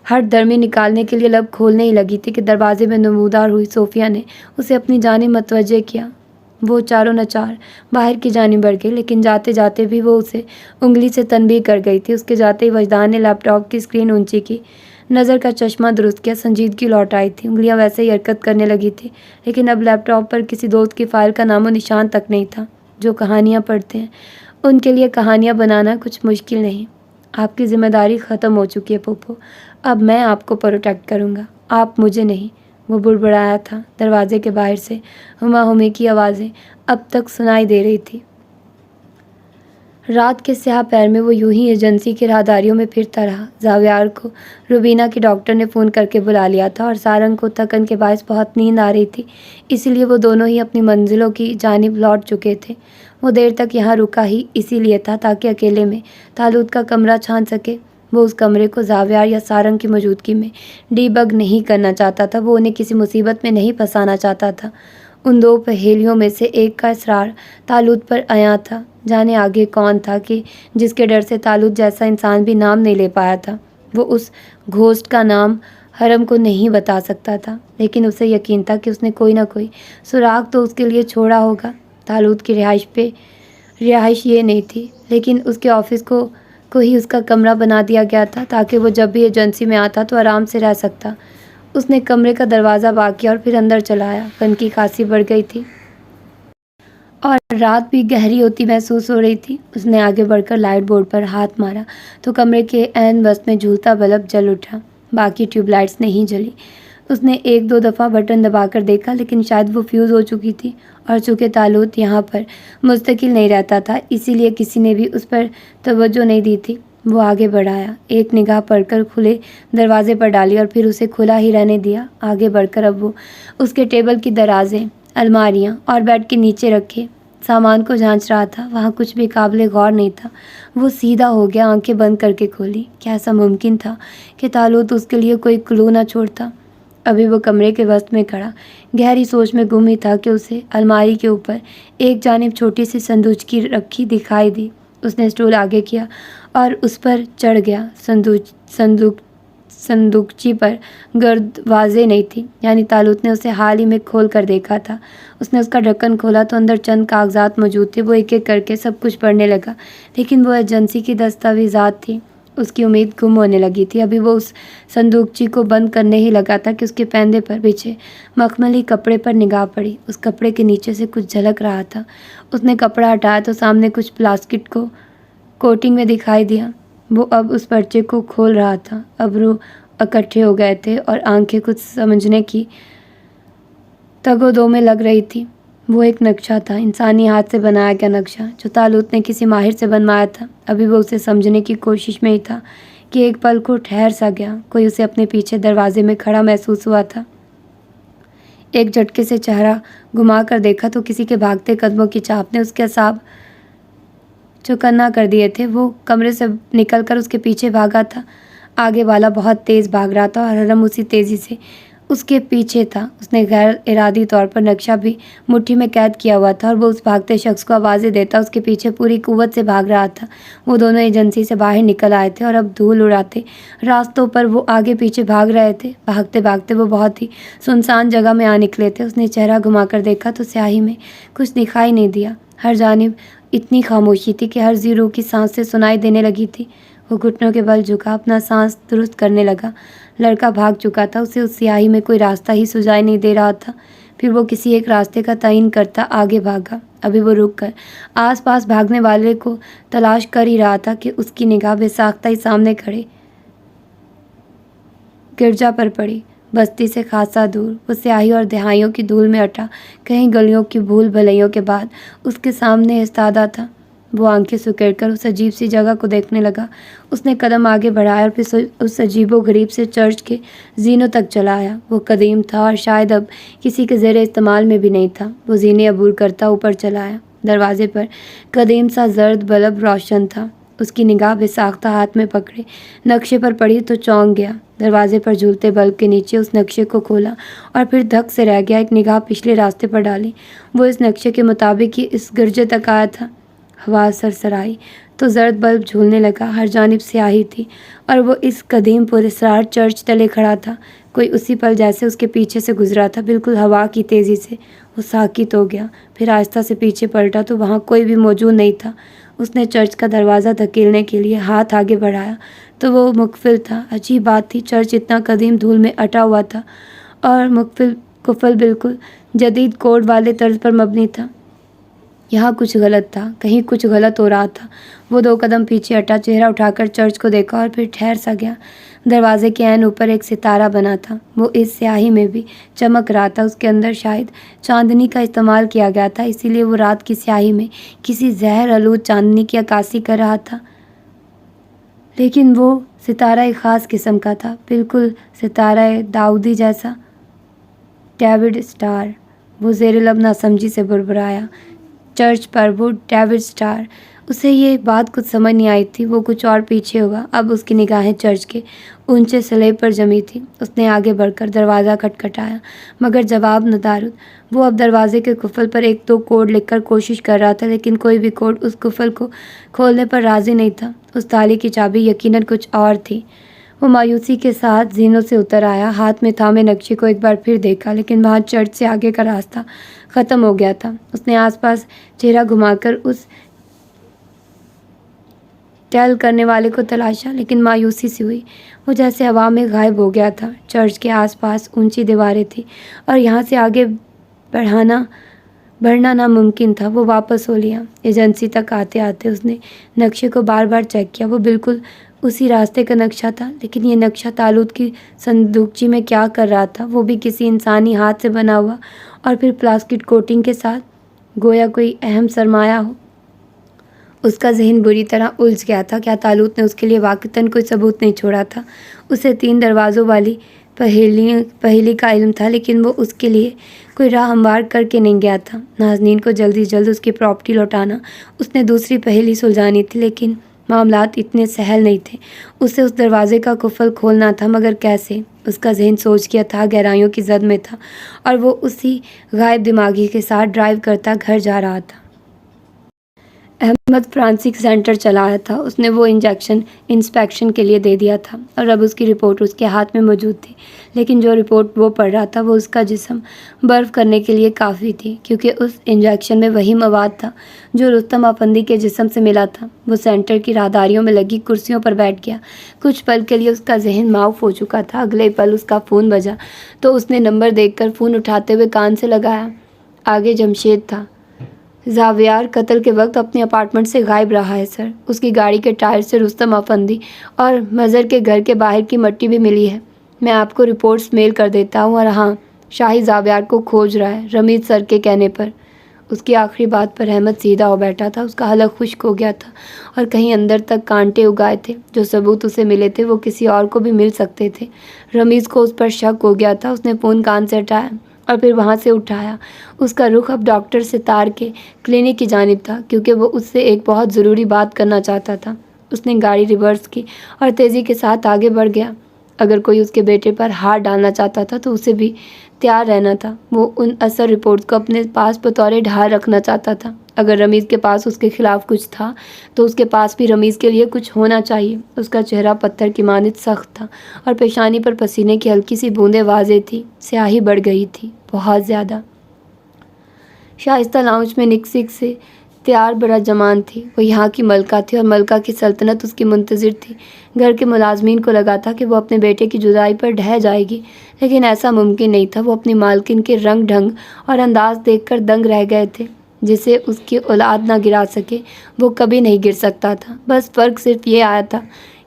ہٹ درمی نکالنے کے لیے لب کھولنے ہی لگی تھی کہ دروازے میں نمودار ہوئی صوفیہ نے اسے اپنی جانب متوجہ کیا. وہ چاروں نچار باہر کی جانب بڑھ گئی، لیکن جاتے جاتے بھی وہ اسے انگلی سے تنبیہ کر گئی تھی. اس کے جاتے ہی وجدان نے لیپ ٹاپ کی اسکرین اونچی کی، نظر کا چشمہ درست کیا. سنجیدگی لوٹ آئی تھی. انگلیاں ویسے ہی حرکت کرنے لگی تھی، لیکن اب لیپ ٹاپ پر کسی دوست کی فائل کا نام و نشان تک نہیں تھا. جو کہانیاں پڑھتے ہیں ان کے لیے کہانیاں بنانا کچھ مشکل نہیں. آپ کی ذمہ داری ختم ہو چکی ہے پھوپھو. اب میں آپ کو پروٹیکٹ کروں گا، آپ مجھے نہیں. وہ بڑبڑایا تھا. دروازے کے باہر سے ہما ہمی کی آوازیں اب تک سنائی دے رہی تھی. رات کے سیاہ پہر میں وہ یوں ہی ایجنسی کی راہداریوں میں پھرتا رہا. زاویار کو روبینہ کی ڈاکٹر نے فون کر کے بلا لیا تھا، اور سارنگ کو تھکن کے باعث بہت نیند آ رہی تھی. اسی لیے وہ دونوں ہی اپنی منزلوں کی جانب لوٹ چکے تھے. وہ دیر تک یہاں رکا ہی اسی لیے تھا تاکہ اکیلے میں تالوت کا کمرہ چھان سکے. وہ اس کمرے کو زاویار یا سارنگ کی موجودگی میں ڈی بگ نہیں کرنا چاہتا تھا. وہ انہیں کسی مصیبت میں نہیں پھنسانا چاہتا تھا. ان دو پہیلیوں میں سے ایک کا اصرار تالوت پر عیاں تھا. جانے آگے کون تھا کہ جس کے ڈر سے تالوت جیسا انسان بھی نام نہیں لے پایا تھا. وہ اس گھوسٹ کا نام حرم کو نہیں بتا سکتا تھا، لیکن اسے یقین تھا کہ اس نے کوئی نہ کوئی سراغ تو اس کے لیے چھوڑا ہوگا. تالوت کی رہائش یہ نہیں تھی، لیکن اس کے آفس کو ہی اس کا کمرہ بنا دیا گیا تھا تاکہ وہ جب بھی ایجنسی میں آتا تو آرام سے رہ سکتا. اس نے کمرے کا دروازہ بند کیا اور پھر اندر چلا آیا. کن کی کھانسی بڑھ گئی تھی اور رات بھی گہری ہوتی محسوس ہو رہی تھی. اس نے آگے بڑھ کر لائٹ بورڈ پر ہاتھ مارا تو کمرے کے عین وسط میں جھولتا بلب جل اٹھا. باقی ٹیوب لائٹس نہیں جلی. اس نے ایک دو دفعہ بٹن دبا کر دیکھا، لیکن شاید وہ فیوز ہو چکی تھی، اور چونکہ تالوت یہاں پر مستقل نہیں رہتا تھا اسی لیے کسی نے بھی اس پر توجہ نہیں دی تھی. وہ آگے بڑھایا، ایک نگاہ پڑھ کر کھلے دروازے پر ڈالی اور پھر اسے کھلا ہی رہنے دیا. آگے بڑھ کر اب وہ اس کے ٹیبل کی درازیں، الماریاں اور بیڈ کے نیچے رکھے سامان کو جانچ رہا تھا. وہاں کچھ بھی قابل غور نہیں تھا. وہ سیدھا ہو گیا، آنکھیں بند کر کے کھولی. کیا ایسا ممکن تھا کہ تالوت اس کے لیے کوئی کلو نہ چھوڑتا؟ ابھی وہ کمرے کے وسط میں کھڑا گہری سوچ میں گم ہی تھا کہ اسے الماری کے اوپر ایک جانب چھوٹی سی صندوقچی رکھی دکھائی دی. اس نے اسٹول آگے کیا اور اس پر چڑھ گیا. صندوقچی پر گرد واضح نہیں تھی، یعنی تالوت نے اسے حال ہی میں کھول کر دیکھا تھا. اس نے اس کا ڈھکن کھولا تو اندر چند کاغذات موجود تھے. وہ ایک ایک کر کے سب کچھ پڑھنے لگا، لیکن وہ ایجنسی کی دستاویزات تھی. اس کی امید گم ہونے لگی تھی. ابھی وہ اس صندوقچی کو بند کرنے ہی لگا تھا کہ اس کے پیندے پر بچھے مخملی کپڑے پر نگاہ پڑی. اس کپڑے کے نیچے سے کچھ جھلک رہا تھا. اس نے کپڑا ہٹایا تو سامنے کچھ پلاسٹک کو کوٹنگ میں دکھائی دیا. وہ اب اس پرچے کو کھول رہا تھا. ابرو اکٹھے ہو گئے تھے اور آنکھیں کچھ سمجھنے کی تگ و دو میں لگ رہی تھی. وہ ایک نقشہ تھا، انسانی ہاتھ سے بنایا گیا نقشہ جو تالوت نے کسی ماہر سے بنوایا تھا. ابھی وہ اسے سمجھنے کی کوشش میں ہی تھا کہ ایک پل کو ٹھہر سا گیا. کوئی اسے اپنے پیچھے دروازے میں کھڑا محسوس ہوا تھا. ایک جھٹکے سے چہرہ گھما کر دیکھا تو کسی کے بھاگتے قدموں کی چاپ نے اس کے اعصاب چوکنا کر دیے تھے. وہ کمرے سے نکل کر اس کے پیچھے بھاگا تھا. آگے والا بہت تیز بھاگ رہا تھا اور حرم اسی تیزی سے اس کے پیچھے تھا. اس نے غیر ارادی طور پر نقشہ بھی مٹھی میں قید کیا ہوا تھا اور وہ اس بھاگتے شخص کو آوازیں دیتا اس کے پیچھے پوری قوت سے بھاگ رہا تھا. وہ دونوں ایجنسی سے باہر نکل آئے تھے اور اب دھول اڑاتے راستوں پر وہ آگے پیچھے بھاگ رہے تھے. بھاگتے بھاگتے وہ بہت ہی سنسان جگہ میں آ نکلے تھے. اس نے چہرہ گھما کر دیکھا تو سیاہی میں کچھ دکھائی نہیں دیا. ہر جانب اتنی خاموشی تھی کہ ہر زی روح کی سانس سے سنائی دینے لگی تھی. وہ گھٹنوں کے بل جھکا اپنا سانس درست کرنے لگا. لڑکا بھاگ چکا تھا. اسے اس سیاہی میں کوئی راستہ ہی سجائی نہیں دے رہا تھا. پھر وہ کسی ایک راستے کا تعین کرتا آگے بھاگا. ابھی وہ رک کر آس پاس بھاگنے والے کو تلاش کر ہی رہا تھا کہ اس کی نگاہ بے ساختہ ہی سامنے کھڑے گرجا پر پڑی. بستی سے خاصا دور وہ سیاہی اور دہائیوں کی دھول میں اٹا کہیں گلیوں کی بھول بھلائیوں کے بعد اس کے سامنے استادہ تھا. وہ آنکھیں سکیڑ کر اس عجیب سی جگہ کو دیکھنے لگا. اس نے قدم آگے بڑھایا اور پھر اس عجیب و غریب سے چرچ کے زینوں تک چلا آیا. وہ قدیم تھا اور شاید اب کسی کے زیر استعمال میں بھی نہیں تھا. وہ زینے عبور کرتا اوپر چلا آیا. دروازے پر قدیم سا زرد بلب روشن تھا. اس کی نگاہ بے ساختہ ہاتھ میں پکڑے نقشے پر پڑی تو چونک گیا۔ دروازے پر جھولتے بلب کے نیچے اس نقشے کو کھولا اور پھر دھک سے رہ گیا۔ ایک نگاہ پچھلے راستے پر ڈالی، وہ اس نقشے کے مطابق ہی اس گرجے تک آیا تھا۔ ہوا سرسرائی تو زرد بلب جھولنے لگا، ہر جانب سیاہی تھی اور وہ اس قدیم پراسرار چرچ تلے کھڑا تھا۔ کوئی اسی پل جیسے اس کے پیچھے سے گزرا تھا، بالکل ہوا کی تیزی سے۔ وہ ساکت ہو گیا، پھر آہستہ سے پیچھے پلٹا تو وہاں کوئی بھی موجود نہیں تھا۔ اس نے چرچ کا دروازہ دھکیلنے کے لیے ہاتھ آگے بڑھایا تو وہ مقفل تھا۔ عجیب بات تھی، چرچ اتنا قدیم دھول میں اٹا ہوا تھا اور قفل بالکل جدید کوڈ والے طرز پر مبنی تھا۔ یہاں کچھ غلط تھا، کہیں کچھ غلط ہو رہا تھا۔ وہ 2 قدم پیچھے ہٹا، چہرہ اٹھا کر چرچ کو دیکھا اور پھر ٹھہر سا گیا۔ دروازے کے عین اوپر ایک ستارہ بنا تھا، وہ اس سیاہی میں بھی چمک رہا تھا۔ اس کے اندر شاید چاندنی کا استعمال کیا گیا تھا، اسی لیے وہ رات کی سیاہی میں کسی زہر آلود چاندنی کی عکاسی کر رہا تھا۔ لیکن وہ ستارہ ایک خاص قسم کا تھا، بالکل ستارہ داؤدی جیسا۔ ڈیوڈ اسٹار، وہ زیر لب ناسمجھی سے بڑبڑایا۔ چرچ پر وہ ڈیوڈ اسٹار۔ اسے یہ بات کچھ سمجھ نہیں آئی تھی، وہ کچھ اور پیچھے ہوا۔ اب اس کی نگاہیں چرچ کے اونچے سلیب پر جمی تھی۔ اس نے آگے بڑھ کر دروازہ کھٹکھٹایا مگر جواب ندارد۔ وہ اب دروازے کے قفل پر 1-2 کوڈ لکھ کر کوشش کر رہا تھا، لیکن کوئی بھی کوڈ اس قفل کو کھولنے پر راضی نہیں تھا۔ اس تالے کی چابی یقیناً کچھ اور تھی۔ وہ مایوسی کے ساتھ زینوں سے اتر آیا، ہاتھ میں تھامے نقشے کو ایک بار پھر دیکھا، لیکن وہاں چرچ سے آگے کا راستہ ختم ہو گیا تھا۔ اس نے آس پاس چہرہ گھما کر اس ٹہل کرنے والے کو تلاشا، لیکن مایوسی سی ہوئی۔ وہ جیسے ہوا میں غائب ہو گیا تھا۔ چرچ کے آس پاس اونچی دیواریں تھیں اور یہاں سے آگے بڑھنا ناممکن تھا۔ وہ واپس ہو لیا۔ ایجنسی تک آتے آتے اس نے نقشے کو بار بار چیک کیا۔ وہ بالکل اسی راستے کا نقشہ تھا، لیکن یہ نقشہ تالوت کی صندوقچی میں کیا کر رہا تھا؟ وہ بھی کسی انسانی ہاتھ سے بنا ہوا اور پھر پلاسٹک کوٹنگ کے ساتھ، گویا کوئی اہم سرمایہ ہو۔ اس کا ذہن بری طرح الجھ گیا تھا۔ کیا تالوت نے اس کے لیے واقعتاً کوئی ثبوت نہیں چھوڑا تھا؟ اسے 3 دروازوں والی پہیلی کا علم تھا، لیکن وہ اس کے لیے کوئی راہ ہموار کر کے نہیں گیا تھا۔ نازنین کو جلد از جلد اس کی پراپرٹی لوٹانا، اس نے دوسری پہیلی سلجھانی تھی، لیکن معاملات اتنے سہل نہیں تھے۔ اسے اس دروازے کا قفل کھولنا تھا، مگر کیسے؟ اس کا ذہن سوچ کے اتھاہ گہرائیوں کی زد میں تھا اور وہ اسی غائب دماغی کے ساتھ ڈرائیو کرتا گھر جا رہا تھا۔ احمد فرانسک سینٹر چلایا تھا۔ اس نے وہ انجیکشن انسپیکشن کے لیے دے دیا تھا اور اب اس کی رپورٹ اس کے ہاتھ میں موجود تھی، لیکن جو رپورٹ وہ پڑھ رہا تھا وہ اس کا جسم برف کرنے کے لیے کافی تھی، کیونکہ اس انجیکشن میں وہی مواد تھا جو رستم افندی کے جسم سے ملا تھا۔ وہ سینٹر کی راہداریوں میں لگی کرسیوں پر بیٹھ گیا۔ کچھ پل کے لیے اس کا ذہن معاف ہو چکا تھا۔ اگلے پل اس کا فون بجا تو اس نے نمبر دیکھ کر فون اٹھاتے ہوئے کان سے لگایا۔ آگے جمشید تھا۔ زاویار قتل کے وقت اپنے اپارٹمنٹ سے غائب رہا ہے سر۔ اس کی گاڑی کے ٹائر سے رستم افندی اور مظہر کے گھر کے باہر کی مٹی بھی ملی ہے۔ میں آپ کو رپورٹس میل کر دیتا ہوں۔ اور ہاں، شاہی زاویار کو کھوج رہا ہے، رمیز سر کے کہنے پر۔ اس کی آخری بات پر احمد سیدھا ہو بیٹھا تھا۔ اس کا حلق خشک ہو گیا تھا اور کہیں اندر تک کانٹے اگائے تھے۔ جو ثبوت اسے ملے تھے وہ کسی اور کو بھی مل سکتے تھے۔ رمیز کو اس پر شک ہو گیا تھا۔ اس نے فون کان سے ہٹایا اور پھر وہاں سے اٹھایا۔ اس کا رخ اب ڈاکٹر ستار کے کلینک کی جانب تھا، کیونکہ وہ اس سے ایک بہت ضروری بات کرنا چاہتا تھا۔ اس نے گاڑی ریورس کی اور تیزی کے ساتھ آگے بڑھ گیا۔ اگر کوئی اس کے بیٹے پر ہاتھ ڈالنا چاہتا تھا تو اسے بھی تیار رہنا تھا۔ وہ ان اثر رپورٹس کو اپنے پاس بطور ڈھال رکھنا چاہتا تھا۔ اگر رمیز کے پاس اس کے خلاف کچھ تھا تو اس کے پاس بھی رمیز کے لیے کچھ ہونا چاہیے۔ اس کا چہرہ پتھر کی مانند سخت تھا اور پیشانی پر پسینے کی ہلکی سی بوندیں واضح تھی۔ سیاہی بڑھ گئی تھی، بہت زیادہ۔ شائستہ لاؤنج میں نکسک سے تیار برا جمان تھی۔ وہ یہاں کی ملکہ تھی اور ملکہ کی سلطنت اس کی منتظر تھی۔ گھر کے ملازمین کو لگا تھا کہ وہ اپنے بیٹے کی جدائی پر ڈھہ جائے گی، لیکن ایسا ممکن نہیں تھا۔ وہ اپنی مالکن کے رنگ ڈھنگ اور انداز دیکھ کر دنگ رہ گئے تھے۔ جسے اس کی اولاد نہ گرا سکے وہ کبھی نہیں گر سکتا تھا۔ بس فرق صرف یہ آیا تھا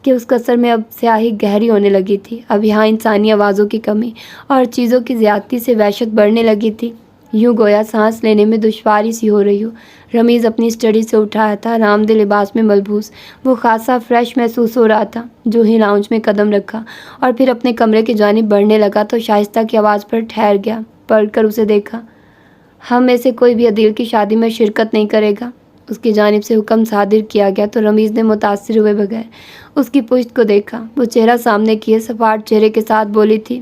کہ اس قصر میں اب سیاہی گہری ہونے لگی تھی۔ اب یہاں انسانی آوازوں کی کمی اور چیزوں کی زیادتی سے وحشت بڑھنے لگی تھی، یوں گویا سانس لینے میں دشواری سی ہو رہی ہو۔ رمیز اپنی اسٹڈی سے اٹھایا تھا، آرام دہ لباس میں ملبوس۔ وہ خاصا فریش محسوس ہو رہا تھا۔ جو ہی لاؤنج میں قدم رکھا اور پھر اپنے کمرے کی جانب بڑھنے لگا تو شائستہ کی آواز پر ٹھہر گیا، پلٹ کر اسے دیکھا۔ ہم میں سے کوئی بھی عدیل کی شادی میں شرکت نہیں کرے گا۔ اس کی جانب سے حکم صادر کیا گیا تو رمیز نے متاثر ہوئے بغیر اس کی پشت کو دیکھا۔ وہ چہرہ سامنے کیے سپاٹ چہرے کے ساتھ بولی تھی،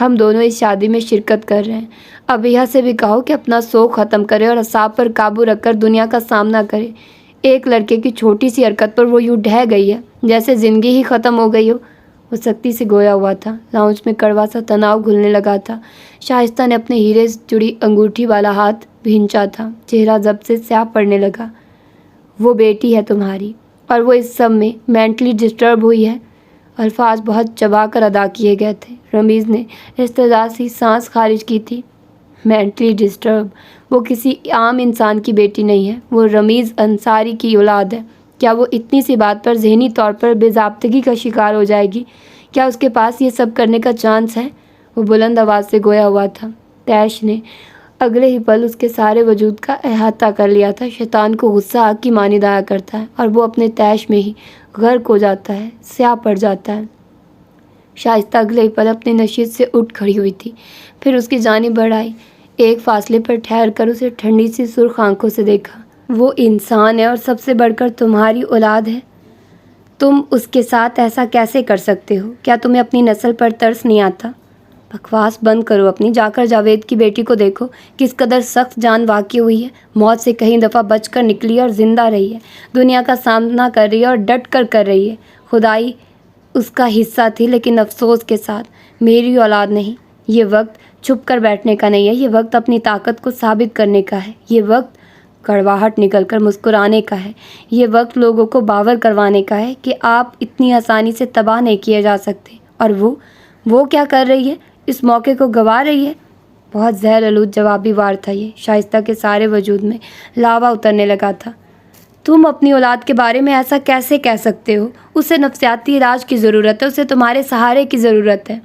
ہم دونوں اس شادی میں شرکت کر رہے ہیں۔ ابیہ سے بھی کہو کہ اپنا سوگ ختم کرے اور اعصاب پر قابو رکھ کر دنیا کا سامنا کرے۔ ایک لڑکے کی چھوٹی سی حرکت پر وہ یوں ڈھہ گئی ہے جیسے زندگی ہی ختم ہو گئی ہو۔ وہ سختی سے گویا ہوا تھا۔ لاؤنج میں کڑوا سا تناؤ گھلنے لگا تھا۔ شائستہ نے اپنے ہیرے سے جڑی انگوٹھی والا ہاتھ بھینچا تھا۔ چہرہ ضبط سے سیاہ پڑنے لگا۔ وہ بیٹی ہے تمہاری اور وہ اس سب میں مینٹلی ڈسٹرب ہوئی ہے۔ الفاظ بہت چبا کر ادا کیے گئے تھے۔ رمیز نے استضاء سی سانس خارج کی تھی۔ Mentally disturb? وہ کسی عام انسان کی بیٹی نہیں ہے، وہ رمیز انصاری کی اولاد ہے۔ کیا وہ اتنی سی بات پر ذہنی طور پر بے ضابطگی کا شکار ہو جائے گی؟ کیا اس کے پاس یہ سب کرنے کا چانس ہے؟ وہ بلند آواز سے گویا ہوا تھا۔ تیش نے اگلے ہی پل اس کے سارے وجود کا احاطہ کر لیا تھا۔ شیطان کو غصہ آگ کی مانند آیا کرتا ہے اور وہ اپنے تیش میں ہی غرق ہو جاتا ہے، سیاہ پڑ جاتا ہے۔ شائستہ اگلے ہی پل اپنی نشست سے اٹھ کھڑی ہوئی تھی، پھر اس کی جانب بڑھائی۔ ایک فاصلے پر ٹھہر کر اسے ٹھنڈی سی سرخ آنکھوں سے دیکھا۔ وہ انسان ہے اور سب سے بڑھ کر تمہاری اولاد ہے۔ تم اس کے ساتھ ایسا کیسے کر سکتے ہو؟ کیا تمہیں اپنی نسل پر ترس نہیں آتا؟ بکواس بند کرو اپنی، جا کر جاوید کی بیٹی کو دیکھو، کس قدر سخت جان واقع ہوئی ہے، موت سے کہیں دفعہ بچ کر نکلی ہے اور زندہ رہی ہے، دنیا کا سامنا کر رہی ہے اور ڈٹ کر رہی ہے۔ خدائی اس کا حصہ تھی، لیکن افسوس کے ساتھ میری اولاد نہیں۔ یہ وقت چھپ کر بیٹھنے کا نہیں ہے، یہ وقت اپنی طاقت کو ثابت کرنے کا ہے، یہ وقت کڑواہٹ نکل کر مسکرانے کا ہے، یہ وقت لوگوں کو باور کروانے کا ہے کہ آپ اتنی آسانی سے تباہ نہیں کیے جا سکتے۔ اور وہ کیا کر رہی ہے؟ اس موقع کو گنوا رہی ہے۔ بہت زہر آلود جوابی وار تھا یہ۔ شائستہ کے سارے وجود میں لاوا اترنے لگا تھا۔ تم اپنی اولاد کے بارے میں ایسا کیسے کہہ سکتے ہو؟ اسے نفسیاتی علاج کی ضرورت ہے، اسے تمہارے سہارے کی ضرورت ہے۔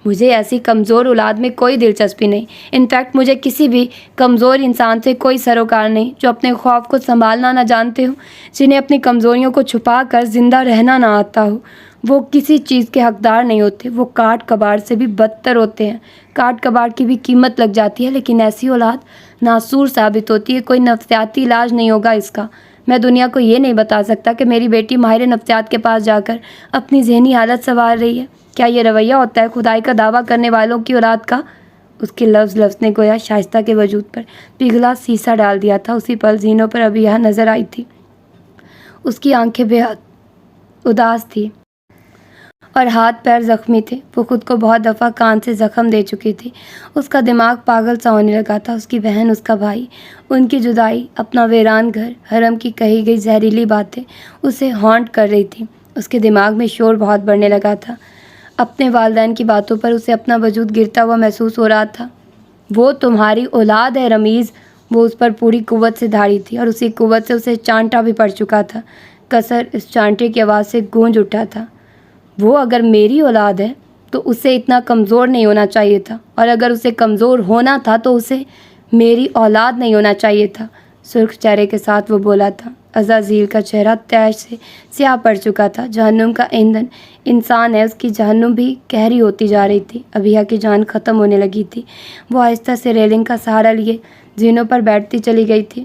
مجھے ایسی کمزور اولاد میں کوئی دلچسپی نہیں۔ انفیکٹ مجھے کسی بھی کمزور انسان سے کوئی سروکار نہیں جو اپنے خوف کو سنبھالنا نہ جانتے ہوں، جنہیں اپنی کمزوریوں کو چھپا کر زندہ رہنا نہ آتا ہو۔ وہ کسی چیز کے حقدار نہیں ہوتے، وہ کاٹ کباڑ سے بھی بدتر ہوتے ہیں۔ کاٹ کباڑ کی بھی قیمت لگ جاتی ہے، لیکن ایسی اولاد ناسور ثابت ہوتی ہے۔ کوئی نفسیاتی علاج نہیں ہوگا اس کا۔ میں دنیا کو یہ نہیں بتا سکتا کہ میری بیٹی ماہر نفسیات کے پاس جا کر اپنی ذہنی حالت سنوار رہی ہے۔ کیا یہ رویہ ہوتا ہے خدائی کا دعویٰ کرنے والوں کی اولاد کا؟ اس کے لفظ نے گویا شائستہ کے وجود پر پگھلا سیسا ڈال دیا تھا۔ اسی پل زینوں پر ابھی یہاں نظر آئی تھی۔ اس کی آنکھیں بے حد اداس تھی اور ہاتھ پیر زخمی تھے۔ وہ خود کو بہت دفعہ کان سے زخم دے چکی تھی۔ اس کا دماغ پاگل سا ہونے لگا تھا۔ اس کی بہن، اس کا بھائی، ان کی جدائی، اپنا ویران گھر، حرم کی کہی گئی زہریلی باتیں اسے ہانٹ کر رہی تھیں۔ اس کے دماغ میں شور بہت بڑھنے لگا تھا۔ اپنے والدین کی باتوں پر اسے اپنا وجود گرتا ہوا محسوس ہو رہا تھا۔ وہ تمہاری اولاد ہے رمیز۔ وہ اس پر پوری قوت سے دھاڑی تھی اور اسی قوت سے اسے چانٹا بھی پڑ چکا تھا۔ کسر اس چانٹے کی آواز سے گونج اٹھا تھا۔ وہ اگر میری اولاد ہے تو اسے اتنا کمزور نہیں ہونا چاہیے تھا، اور اگر اسے کمزور ہونا تھا تو اسے میری اولاد نہیں ہونا چاہیے تھا۔ سرخ چہرے کے ساتھ وہ بولا تھا۔ عزازیل کا چہرہ تیش سے سیاہ پڑ چکا تھا۔ جہنم کا ایندھن انسان ہے، اس کی جہنم بھی گہری ہوتی جا رہی تھی۔ ابیہ کی جان ختم ہونے لگی تھی۔ وہ آہستہ سے ریلنگ کا سہارا لیے زینوں پر بیٹھتی چلی گئی تھی۔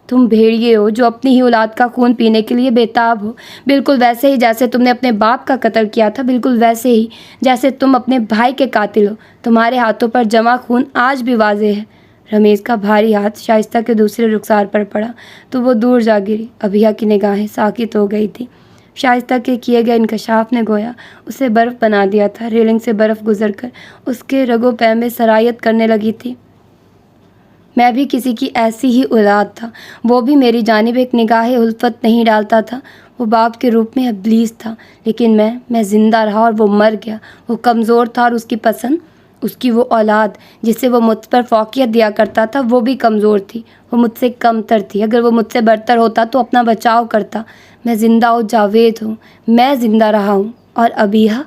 تم بھیڑیے ہو جو اپنی ہی اولاد کا خون پینے کے لیے بےتاب ہو، بالکل ویسے ہی جیسے تم نے اپنے باپ کا قتل کیا تھا، بالکل ویسے ہی جیسے تم اپنے بھائی کے قاتل ہو۔ تمہارے ہاتھوں پر جمع خون آج بھی واضح ہے۔ رمیز کا بھاری ہاتھ شائستہ کے دوسرے رخسار پر پڑا تو وہ دور جا گری۔ ابیہ کی نگاہیں ساکت ہو گئی تھی۔ شائستہ کے کیے گئے انکشاف نے گویا اسے برف بنا دیا تھا۔ ریلنگ سے برف گزر کر اس کے رگو پے میں سرایت کرنے لگی تھی۔ میں بھی کسی کی ایسی ہی اولاد تھا۔ وہ بھی میری جانب ایک نگاہ الفت نہیں ڈالتا تھا۔ وہ باپ کے روپ میں ابلیس تھا، لیکن میں زندہ رہا اور وہ مر گیا۔ وہ کمزور تھا اور اس کی پسند، اس کی وہ اولاد جسے وہ مجھ پر فوقیت دیا کرتا تھا، وہ بھی کمزور تھی۔ وہ مجھ سے کم تر تھی۔ اگر وہ مجھ سے برتر ہوتا تو اپنا بچاؤ کرتا۔ میں زندہ و جاوید ہوں، میں زندہ رہا ہوں، اور ابیہ؟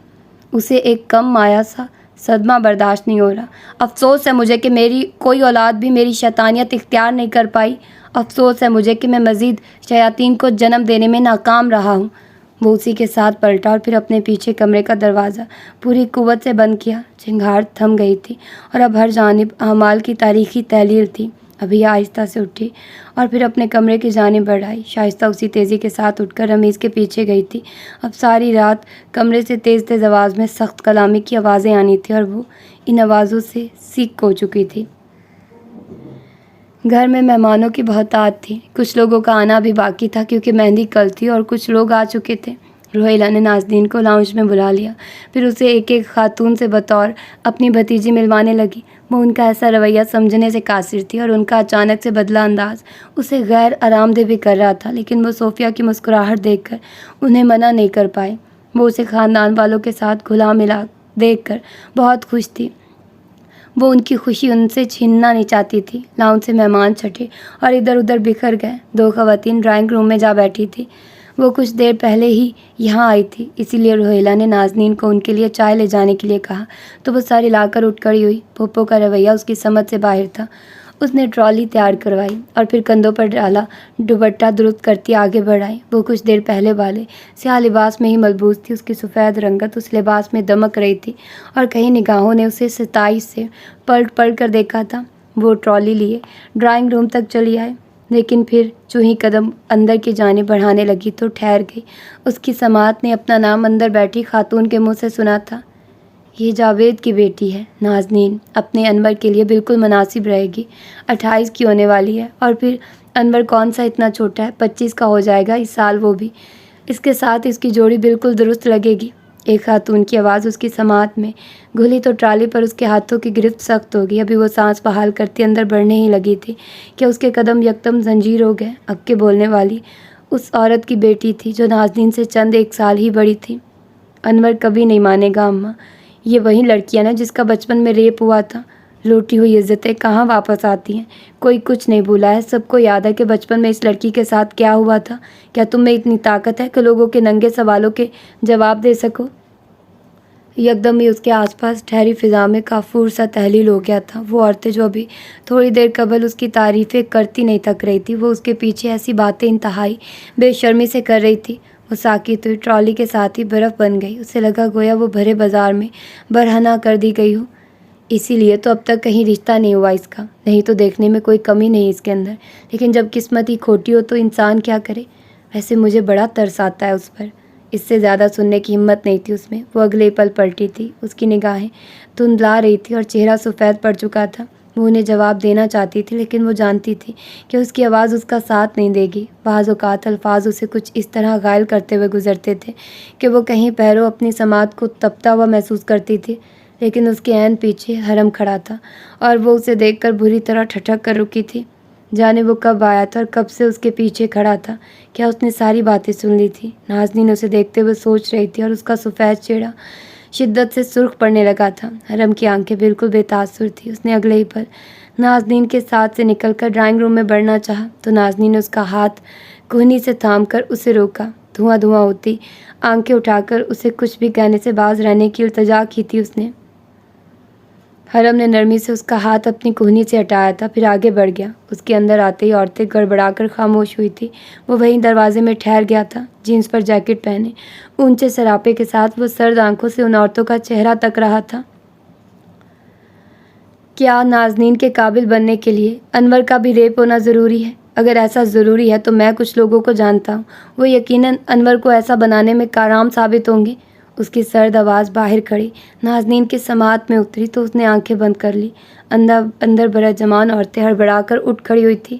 اسے ایک کم مایا سا صدمہ برداشت نہیں ہو رہا۔ افسوس ہے مجھے کہ میری کوئی اولاد بھی میری شیطانیت اختیار نہیں کر پائی۔ افسوس ہے مجھے کہ میں مزید شیاطین کو جنم دینے میں ناکام رہا ہوں۔ وہ اسی کے ساتھ پلٹا اور پھر اپنے پیچھے کمرے کا دروازہ پوری قوت سے بند کیا۔ چنگھاڑ تھم گئی تھی اور اب ہر جانب اعمال کی تاریخی تحلیل تھی۔ ابھی آہستہ سے اٹھی اور پھر اپنے کمرے کی جانب بڑھ آئی۔ شائستہ اسی تیزی کے ساتھ اٹھ کر رمیز کے پیچھے گئی تھی۔ اب ساری رات کمرے سے تیز تیز آواز میں سخت کلامی کی آوازیں آنی تھیں اور وہ ان آوازوں سے سیکھ ہو چکی تھی۔ گھر میں مہمانوں کی بہتات تھی۔ کچھ لوگوں کا آنا بھی باقی تھا کیونکہ مہندی کل تھی اور کچھ لوگ آ چکے تھے۔ روہیلہ نے نازنین کو لاؤنج میں بلا لیا، پھر اسے ایک ایک خاتون سے بطور اپنی بھتیجی ملوانے لگی۔ وہ ان کا ایسا رویہ سمجھنے سے قاصر تھی اور ان کا اچانک سے بدلا انداز اسے غیر آرام دہ بھی کر رہا تھا، لیکن وہ صوفیہ کی مسکراہٹ دیکھ کر انہیں منع نہیں کر پائے۔ وہ اسے خاندان والوں کے ساتھ گھلا ملا دیکھ کر بہت خوش تھی۔ وہ ان کی خوشی ان سے چھیننا نہیں چاہتی تھی۔ لاؤنج سے مہمان چھٹے اور ادھر ادھر بکھر گئے۔ 2 خواتین ڈرائنگ روم میں جا بیٹھی تھی۔ وہ کچھ دیر پہلے ہی یہاں آئی تھی، اسی لیے روہیلہ نے نازنین کو ان کے لیے چائے لے جانے کے لیے کہا تو وہ ساری لا کر اٹھ کھڑی ہوئی۔ پھپھو کا رویہ اس کی سمجھ سے باہر تھا۔ اس نے ٹرالی تیار کروائی اور پھر کندھوں پر ڈالا دوپٹہ درست کرتی آگے بڑھ آئی۔ وہ کچھ دیر پہلے والے سیاہ لباس میں ہی ملبوس تھی۔ اس کی سفید رنگت اس لباس میں دمک رہی تھی اور کئی نگاہوں نے اسے ستائش سے پلٹ پلٹ کر دیکھا تھا۔ وہ ٹرالی لیے ڈرائنگ روم تک چلی آئے، لیکن پھر جو ہی قدم اندر کی جانب بڑھانے لگی تو ٹھہر گئی۔ اس کی سماعت نے اپنا نام اندر بیٹھی خاتون کے منہ سے سنا تھا۔ یہ جاوید کی بیٹی ہے نازنین، اپنے انور کے لیے بالکل مناسب رہے گی۔ 28 کی ہونے والی ہے اور پھر انور کون سا اتنا چھوٹا ہے، 25 کا ہو جائے گا اس سال وہ بھی۔ اس کے ساتھ اس کی جوڑی بالکل درست لگے گی۔ ایک خاتون کی آواز اس کی سماعت میں گھلی تو ٹرالی پر اس کے ہاتھوں کی گرفت سخت ہو گئی۔ ابھی وہ سانس بحال کرتی اندر بڑھنے ہی لگی تھی کہ اس کے قدم یکدم زنجیر ہو گئے۔ اب کے بولنے والی اس عورت کی بیٹی تھی جو نازنین سے چند 1 سال ہی بڑی تھی۔ انور کبھی نہیں مانے گا اماں، یہ وہی لڑکی ہے نا جس کا بچپن میں ریپ ہوا تھا۔ لوٹی ہوئی عزتیں کہاں واپس آتی ہیں؟ کوئی کچھ نہیں بھولا ہے، سب کو یاد ہے کہ بچپن میں اس لڑکی کے ساتھ کیا ہوا تھا۔ کیا تم میں اتنی طاقت ہے کہ لوگوں کے ننگے سوالوں کے جواب دے سکو؟ یکدم ہی اس کے آس پاس ٹھہری فضا میں کافور سا تحلیل ہو گیا تھا۔ وہ عورتیں جو ابھی تھوڑی دیر قبل اس کی تعریفیں کرتی نہیں تھک رہی تھی، وہ اس کے پیچھے ایسی باتیں انتہائی بے شرمی سے کر رہی تھی۔ وہ ساکت ہوئی، ٹرالی کے ساتھ ہی برف بن گئی۔ اسے لگا گویا وہ بھرے بازار میں برہنہ کر دی گئی ہو، اسی لیے تو اب تک کہیں رشتہ نہیں ہوا اس کا۔ نہیں تو دیکھنے میں کوئی کمی نہیں اس کے اندر، لیکن جب قسمت ہی کھوٹی ہو تو انسان کیا کرے؟ ویسے مجھے بڑا ترس آتا ہے اس پر۔ اس سے زیادہ سننے کی ہمت نہیں تھی اس میں۔ وہ اگلے پل پلٹی تھی، اس کی نگاہیں دھندلا رہی تھی اور چہرہ سفید پڑ چکا تھا۔ وہ انہیں جواب دینا چاہتی تھی، لیکن وہ جانتی تھی کہ اس کی آواز اس کا ساتھ نہیں دے گی۔ بعض اوقات الفاظ اسے کچھ اس طرح غائل کرتے ہوئے گزرتے تھے کہ وہ کہیں پیروں اپنی سماعت کو تپتا ہوا محسوس کرتی تھی، لیکن اس کے عین پیچھے حرم کھڑا تھا اور وہ اسے دیکھ کر بری طرح ٹھٹک کر رکی تھی۔ جانے وہ کب آیا تھا اور کب سے اس کے پیچھے کھڑا تھا؟ کیا اس نے ساری باتیں سن لی تھی؟ نازنین اسے دیکھتے ہوئے سوچ رہی تھی اور اس کا سفید چہرہ شدت سے سرخ پڑنے لگا تھا۔ حرم کی آنکھیں بالکل بے تاثر تھی۔ اس نے اگلے ہی پل نازنین کے ساتھ سے نکل کر ڈرائنگ روم میں بڑھنا چاہا تو نازنین نے اس کا ہاتھ کوہنی سے تھام کر اسے روکا۔ دھواں دھواں ہوتی آنکھیں اٹھا کر اسے کچھ بھی کہنے سے باز رہنے کی التجا کی تھی اس نے۔ حرم نے نرمی سے اس کا ہاتھ اپنی کوہنی سے ہٹایا تھا، پھر آگے بڑھ گیا۔ اس کے اندر آتے ہی عورتیں گڑبڑا کر خاموش ہوئی تھی۔ وہ وہیں دروازے میں ٹھہر گیا تھا، جینس پر جیکٹ پہنے، اونچے سراپے کے ساتھ۔ وہ سرد آنکھوں سے ان عورتوں کا چہرہ تک رہا تھا۔ کیا نازنین کے قابل بننے کے لیے انور کا بھی ریپ ہونا ضروری ہے؟ اگر ایسا ضروری ہے تو میں کچھ لوگوں کو جانتا ہوں، وہ یقیناً انور کو ایسا بنانے میں کارآمد ثابت ہوں گے۔ اس کی سرد آواز باہر کھڑی نازنین کی سماعت میں اتری تو اس نے آنکھیں بند کر لی۔ اندر برجمان عورتیں ہڑبڑا کر اٹھ کھڑی ہوئی تھی۔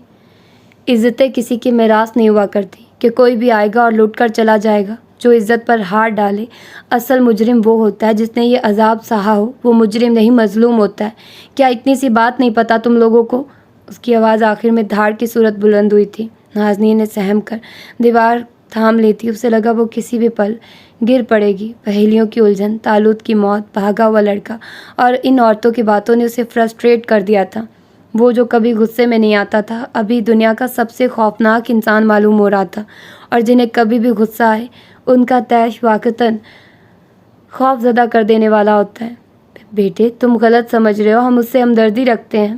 عزتیں کسی کی میراث نہیں ہوا کرتی کہ کوئی بھی آئے گا اور لوٹ کر چلا جائے گا۔ جو عزت پر ہاتھ ڈالے، اصل مجرم وہ ہوتا ہے جس نے یہ عذاب سہا ہو۔ وہ مجرم نہیں، مظلوم ہوتا ہے۔ کیا اتنی سی بات نہیں پتہ تم لوگوں کو؟ اس کی آواز آخر میں دھاڑ کی صورت بلند ہوئی تھی۔ نازنین نے سہم کر دیوار تھام لی تھی۔ اسے لگا وہ کسی بھی پل گر پڑے گی۔ پہیلیوں کی الجھن، طالوت کی موت، بھاگا ہوا لڑکا اور ان عورتوں کی باتوں نے اسے فرسٹریٹ کر دیا تھا۔ وہ جو کبھی غصے میں نہیں آتا تھا، ابھی دنیا کا سب سے خوفناک انسان معلوم ہو رہا تھا، اور جنہیں کبھی بھی غصہ آئے ان کا طیش واقعتاً خوف زدہ کر دینے والا ہوتا ہے۔ بیٹے تم غلط سمجھ رہے ہو، ہم اس سے ہمدردی رکھتے ہیں۔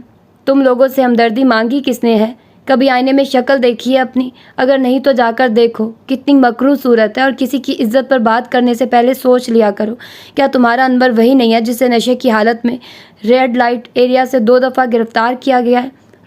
تم لوگوں سے ہمدردی مانگی کس نے ہے؟ کبھی آئینے میں شکل دیکھی ہے اپنی؟ اگر نہیں تو جا کر دیکھو، کتنی مکروہ صورت ہے، اور کسی کی عزت پر بات کرنے سے پہلے سوچ لیا کرو۔ کیا تمہارا انور وہی نہیں ہے جسے نشے کی حالت میں ریڈ لائٹ ایریا سے 2 دفعہ گرفتار کیا گیا ہے؟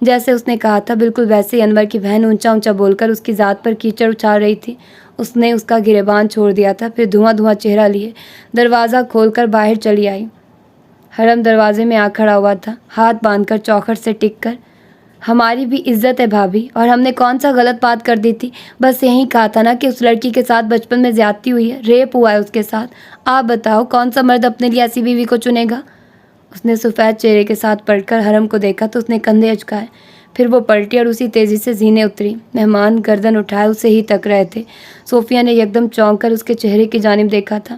جیسے اس نے کہا تھا بالکل ویسے ہی انور کی بہن اونچا اونچا بول کر اس کی ذات پر کیچڑ اچھال رہی تھی۔ اس نے اس کا گریبان چھوڑ دیا تھا، پھر دھواں دھواں چہرہ لیے دروازہ کھول کر باہر چلی آئی۔ حرم دروازے میں آ کھڑا ہوا تھا، ہاتھ باندھ کر چوکھٹ سے ٹک کر۔ ہماری بھی عزت ہے بھابھی، اور ہم نے کون سا غلط بات کر دی تھی؟ بس یہی کہا تھا نا کہ اس لڑکی کے ساتھ بچپن میں زیادتی ہوئی ہے، ریپ ہوا ہے اس کے ساتھ۔ آپ بتاؤ کون سا مرد اپنے لیے ایسی بیوی کو چنے گا؟ اس نے سفید چہرے کے ساتھ پلٹ کر حرم کو دیکھا تو اس نے کندھے اچکائے، پھر وہ پلٹی اور اسی تیزی سے زینے اتری۔ مہمان گردن اٹھائے اسے ہی تک رہے تھے۔ صوفیہ نے یکدم چونک کر اس کے چہرے کی جانب دیکھا تھا۔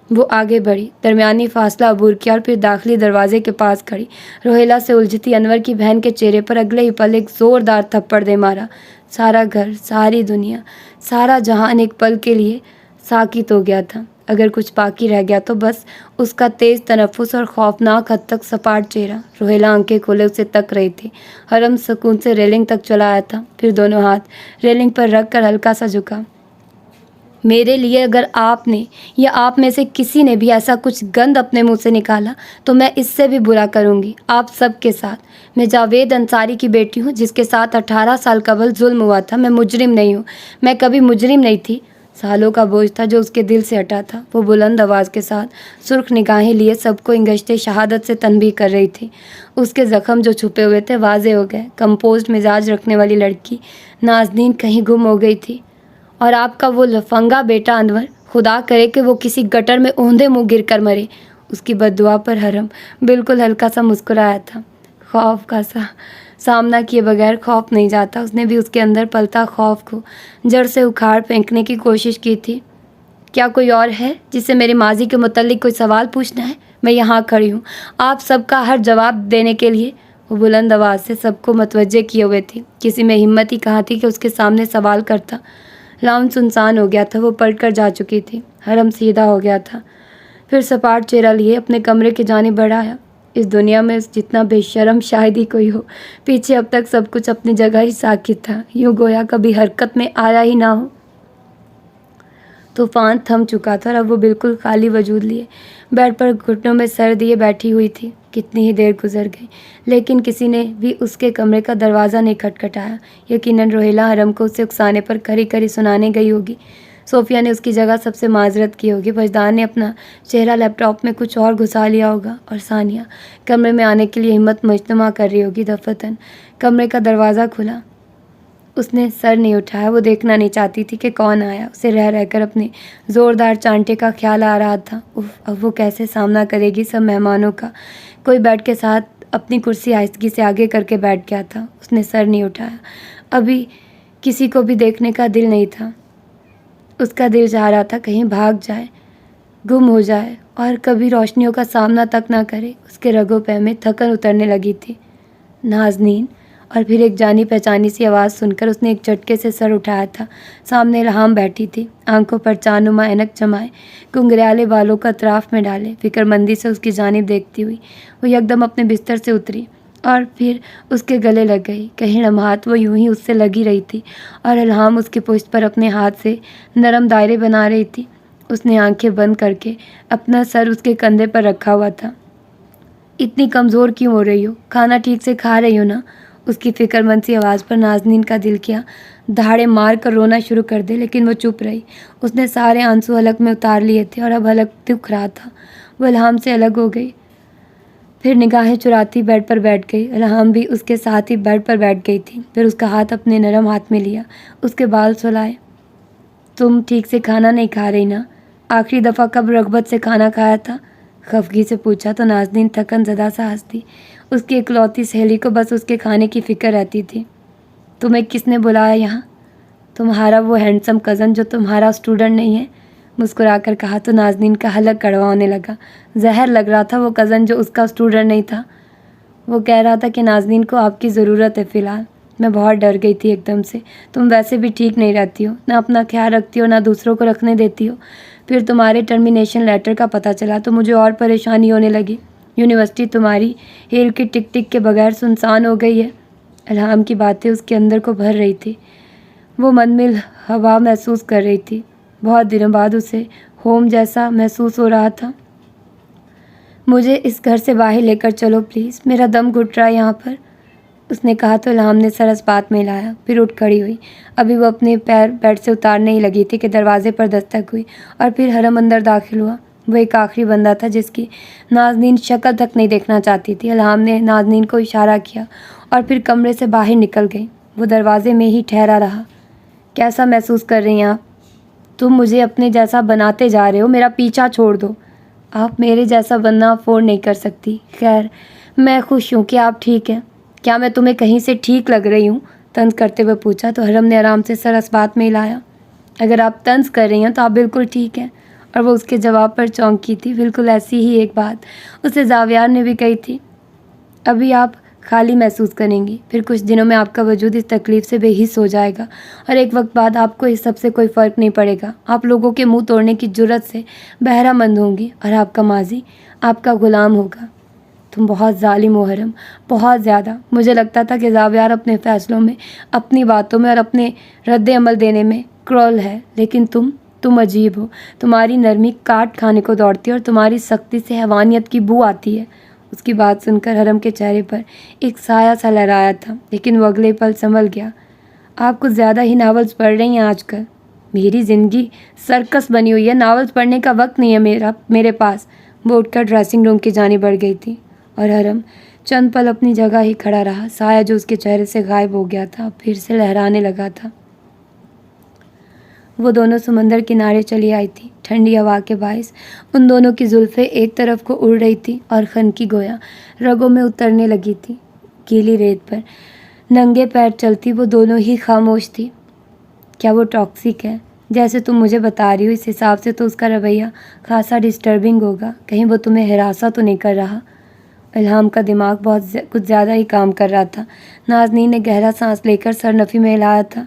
وہ آگے بڑھی، درمیانی فاصلہ عبور کیا اور پھر داخلی دروازے کے پاس کھڑی روہیلا سے الجھتی انور کی بہن کے چہرے پر اگلے ہی پل ایک زوردار تھپڑ دے مارا۔ سارا گھر، ساری دنیا، سارا جہان ایک پل کے لیے ساکت ہو گیا تھا۔ اگر کچھ باقی رہ گیا تو بس اس کا تیز تنفس اور خوفناک حد تک سپاٹ چہرہ۔ روہیلا آنکھیں کھولے اسے تک رہی تھی۔ حرم سکون سے ریلنگ تک چلا آیا تھا، پھر دونوں ہاتھ ریلنگ پر رکھ کر ہلکا سا جھکا۔ میرے لیے اگر آپ نے یا آپ میں سے کسی نے بھی ایسا کچھ گند اپنے منہ سے نکالا تو میں اس سے بھی برا کروں گی، آپ سب کے ساتھ۔ میں جاوید انصاری کی بیٹی ہوں جس کے ساتھ 18 سال قبل ظلم ہوا تھا۔ میں مجرم نہیں ہوں، میں کبھی مجرم نہیں تھی۔ سالوں کا بوجھ تھا جو اس کے دل سے ہٹا تھا۔ وہ بلند آواز کے ساتھ سرخ نگاہیں لیے سب کو انگشتے شہادت سے تنبیہ کر رہی تھی۔ اس کے زخم جو چھپے ہوئے تھے واضح ہو گئے۔ کمپوزڈ مزاج رکھنے والی لڑکی نازنین کہیں گم ہو گئی تھی، اور آپ کا وہ لفنگا بیٹا انور، خدا کرے کہ وہ کسی گٹر میں اوندھے منہ گر کر مرے۔ اس کی بد دعا پر حرم بالکل ہلکا سا مسکرایا تھا۔ خوف کا سامنا کیے بغیر خوف نہیں جاتا۔ اس نے بھی اس کے اندر پلتا خوف کو جڑ سے اکھاڑ پھینکنے کی کوشش کی تھی۔ کیا کوئی اور ہے جسے میرے ماضی کے متعلق کوئی سوال پوچھنا ہے؟ میں یہاں کھڑی ہوں آپ سب کا ہر جواب دینے کے لیے۔ وہ بلند آواز سے سب کو متوجہ کیے ہوئے تھی۔ کسی میں ہمت ہی کہاں تھی کہ اس کے سامنے سوال کرتا۔ لاؤنج سنسان ہو گیا تھا، وہ پلٹ کر جا چکی تھی۔ حرم سیدھا ہو گیا تھا، پھر سپاٹ چہرہ لیے اپنے کمرے کی جانب بڑھایا۔ اس دنیا میں جتنا بے شرم شاید ہی کوئی ہو۔ پیچھے اب تک سب کچھ اپنی جگہ ہی ساکت تھا، یوں گویا کبھی حرکت میں آیا ہی نہ ہو۔ طوفان تھم چکا تھا اور اب وہ بالکل خالی وجود لیے بیڈ پر گھٹنوں میں سر دیے بیٹھی ہوئی تھی۔ کتنی ہی دیر گزر گئی لیکن کسی نے بھی اس کے کمرے کا دروازہ نہیں کھٹکھٹایا۔ یقیناً روہیلا حرم کو اسے اکسانے پر کھری کھری سنانے گئی ہوگی۔ صوفیہ نے اس کی جگہ سب سے معذرت کی ہوگی۔ وجدان نے اپنا چہرہ لیپ ٹاپ میں کچھ اور گھسا لیا ہوگا، اور ثانیہ کمرے میں آنے کے لیے ہمت مجتمع کر رہی ہوگی۔ دفتن کمرے کا دروازہ کھلا، اس نے سر نہیں اٹھایا۔ وہ دیکھنا نہیں چاہتی تھی کہ کون آیا۔ اسے رہ رہ کر اپنے زوردار چانٹے کا خیال آ رہا تھا۔ اب وہ کیسے سامنا کرے گی سب مہمانوں کا؟ کوئی بیڈ کے ساتھ اپنی کرسی آہستگی سے آگے کر کے بیٹھ گیا تھا۔ اس نے سر نہیں اٹھایا۔ ابھی کسی کو بھی دیکھنے کا دل نہیں تھا۔ اس کا دل چاہ رہا تھا کہیں بھاگ جائے، گم ہو جائے اور کبھی روشنیوں کا سامنا تک نہ کرے۔ اس کے رگوں پہ میں تھکن اترنے لگی تھی۔ نازنین، اور پھر ایک جانی پہچانی سی آواز سن کر اس نے ایک جھٹکے سے سر اٹھایا تھا۔ سامنے الہام بیٹھی تھی، آنکھوں پر چاند نما اینک جمائے، گنگریالے بالوں کو اطراف میں ڈالے، فکر مندی سے اس کی جانب دیکھتی ہوئی وہ یکدم اپنے بستر سے اتری اور پھر اس کے گلے لگ گئی۔ کہیں لمحات وہ یوں ہی اس سے لگی رہی تھی اور الہام اس کی پشت پر اپنے ہاتھ سے نرم دائرے بنا رہی تھی۔ اس نے آنکھیں بند کر کے اپنا سر اس کے کندھے پر رکھا ہوا تھا۔ اتنی کمزور کیوں ہو رہی ہو؟ کھانا ٹھیک سے کھا رہی ہو نا؟ اس کی فکر مند سی آواز پر نازنین کا دل کیا دھاڑے مار کر رونا شروع کر دے، لیکن وہ چپ رہی۔ اس نے سارے آنسو حلق میں اتار لیے تھے اور اب حلق دکھ رہا تھا۔ وہ الہام سے الگ ہو گئی، پھر نگاہیں چراتی بیڈ پر بیٹھ گئی۔ الہام بھی اس کے ساتھ ہی بیڈ پر بیٹھ گئی تھی۔ پھر اس کا ہاتھ اپنے نرم ہاتھ میں لیا، اس کے بال سلائے۔ تم ٹھیک سے کھانا نہیں کھا رہی نا؟ آخری دفعہ کب رغبت سے کھانا کھایا تھا؟ خفگی سے پوچھا تو نازنین تھکن زدہ سا ہنسی۔ اس کی اکلوتی سہیلی کو بس اس کے کھانے کی فکر رہتی تھی۔ تمہیں کس نے بلایا یہاں؟ تمہارا وہ ہینڈسم کزن جو تمہارا اسٹوڈنٹ نہیں ہے؟ مسکرا کر کہا تو نازنین کا حلق کڑوا ہونے لگا۔ زہر لگ رہا تھا وہ کزن جو اس کا اسٹوڈنٹ نہیں تھا۔ وہ کہہ رہا تھا کہ نازنین کو آپ کی ضرورت ہے فی الحال۔ میں بہت ڈر گئی تھی ایک دم سے۔ تم ویسے بھی ٹھیک نہیں رہتی ہو، نہ اپنا خیال رکھتی ہو نہ دوسروں کو رکھنے دیتی ہو۔ پھر تمہارے ٹرمینیشن لیٹر کا پتہ چلا تو مجھے اور پریشانی ہونے لگی۔ یونیورسٹی تمہاری ہیل کی ٹک ٹک کے بغیر سنسان ہو گئی ہے۔ الہام کی باتیں اس کے اندر کو بھر رہی تھی۔ وہ منمل ہوا محسوس کر رہی تھی۔ بہت دنوں بعد اسے ہوم جیسا محسوس ہو رہا تھا۔ مجھے اس گھر سے باہر لے کر چلو پلیز، میرا دم گھٹ رہا ہے یہاں پر۔ اس نے کہا تو الہام نے سر اس بات میں لایا، پھر اٹھ کھڑی ہوئی۔ ابھی وہ اپنے پیر بیڈ سے اتارنے ہی لگی تھی کہ دروازے پر دستک ہوئی اور پھر حرم اندر داخل ہوا۔ وہ ایک آخری بندہ تھا جس کی نازنین شکل تک نہیں دیکھنا چاہتی تھی۔ الہام نے نازنین کو اشارہ کیا اور پھر کمرے سے باہر نکل گئی۔ وہ دروازے میں ہی ٹھہرا رہا۔ کیسا محسوس کر رہی ہیں آپ؟ تم مجھے اپنے جیسا بناتے جا رہے ہو، میرا پیچھا چھوڑ دو۔ آپ میرے جیسا بننا افورڈ نہیں کر سکتی۔ خیر، میں خوش ہوں کہ آپ ٹھیک ہیں۔ کیا میں تمہیں کہیں سے ٹھیک لگ رہی ہوں؟ طنز کرتے ہوئے پوچھا تو حرم نے آرام سے سر اس بات میں ہلایا۔ اگر آپ طنز کر رہی ہیں تو آپ بالکل ٹھیک ہیں۔ اور وہ اس کے جواب پر چونکی تھی۔ بالکل ایسی ہی ایک بات اسے زاویار نے بھی کہی تھی۔ ابھی آپ خالی محسوس کریں گی، پھر کچھ دنوں میں آپ کا وجود اس تکلیف سے بے حس ہو جائے گا اور ایک وقت بعد آپ کو اس سب سے کوئی فرق نہیں پڑے گا۔ آپ لوگوں کے منہ توڑنے کی جرت سے بہرہ مند ہوں گی اور آپ کا ماضی آپ کا غلام ہوگا۔ تم بہت ظالم ہو حرم، بہت زیادہ۔ مجھے لگتا تھا کہ زاویار اپنے فیصلوں میں، اپنی باتوں میں اور اپنے رد عمل دینے میں کرول ہے، لیکن تم عجیب ہو۔ تمہاری نرمی کاٹ کھانے کو دوڑتی ہے اور تمہاری سختی سے حیوانیت کی بو آتی ہے۔ اس کی بات سن کر حرم کے چہرے پر ایک سایہ سا لہرایا تھا، لیکن وہ اگلے پل سنبھل گیا۔ آپ کچھ زیادہ ہی ناولز پڑھ رہی ہیں آج کل۔ میری زندگی سرکس بنی ہوئی ہے، ناولز پڑھنے کا وقت نہیں ہے میرے پاس۔ وہ اٹھ کر ڈریسنگ روم کی جانب بڑھ گئی تھی اور حرم چند پل اپنی جگہ ہی کھڑا رہا۔ سایہ جو اس کے چہرے سے غائب ہو گیا تھا پھر سے لہرانے لگا تھا۔ وہ دونوں سمندر کنارے چلی آئی تھی۔ ٹھنڈی ہوا کے باعث ان دونوں کی زلفیں ایک طرف کو اڑ رہی تھی اور خنکی گویا رگوں میں اترنے لگی تھی۔ گیلی ریت پر ننگے پیر چلتی وہ دونوں ہی خاموش تھی۔ کیا وہ ٹاکسک ہے؟ جیسے تم مجھے بتا رہی ہو، اس حساب سے تو اس کا رویہ خاصا ڈسٹربنگ ہوگا۔ کہیں وہ تمہیں ہراساں تو نہیں کر رہا؟ الہام کا دماغ کچھ زیادہ ہی کام کر رہا تھا۔ نازنین نے گہرا سانس لے کر سر نفی میں ہلایا تھا۔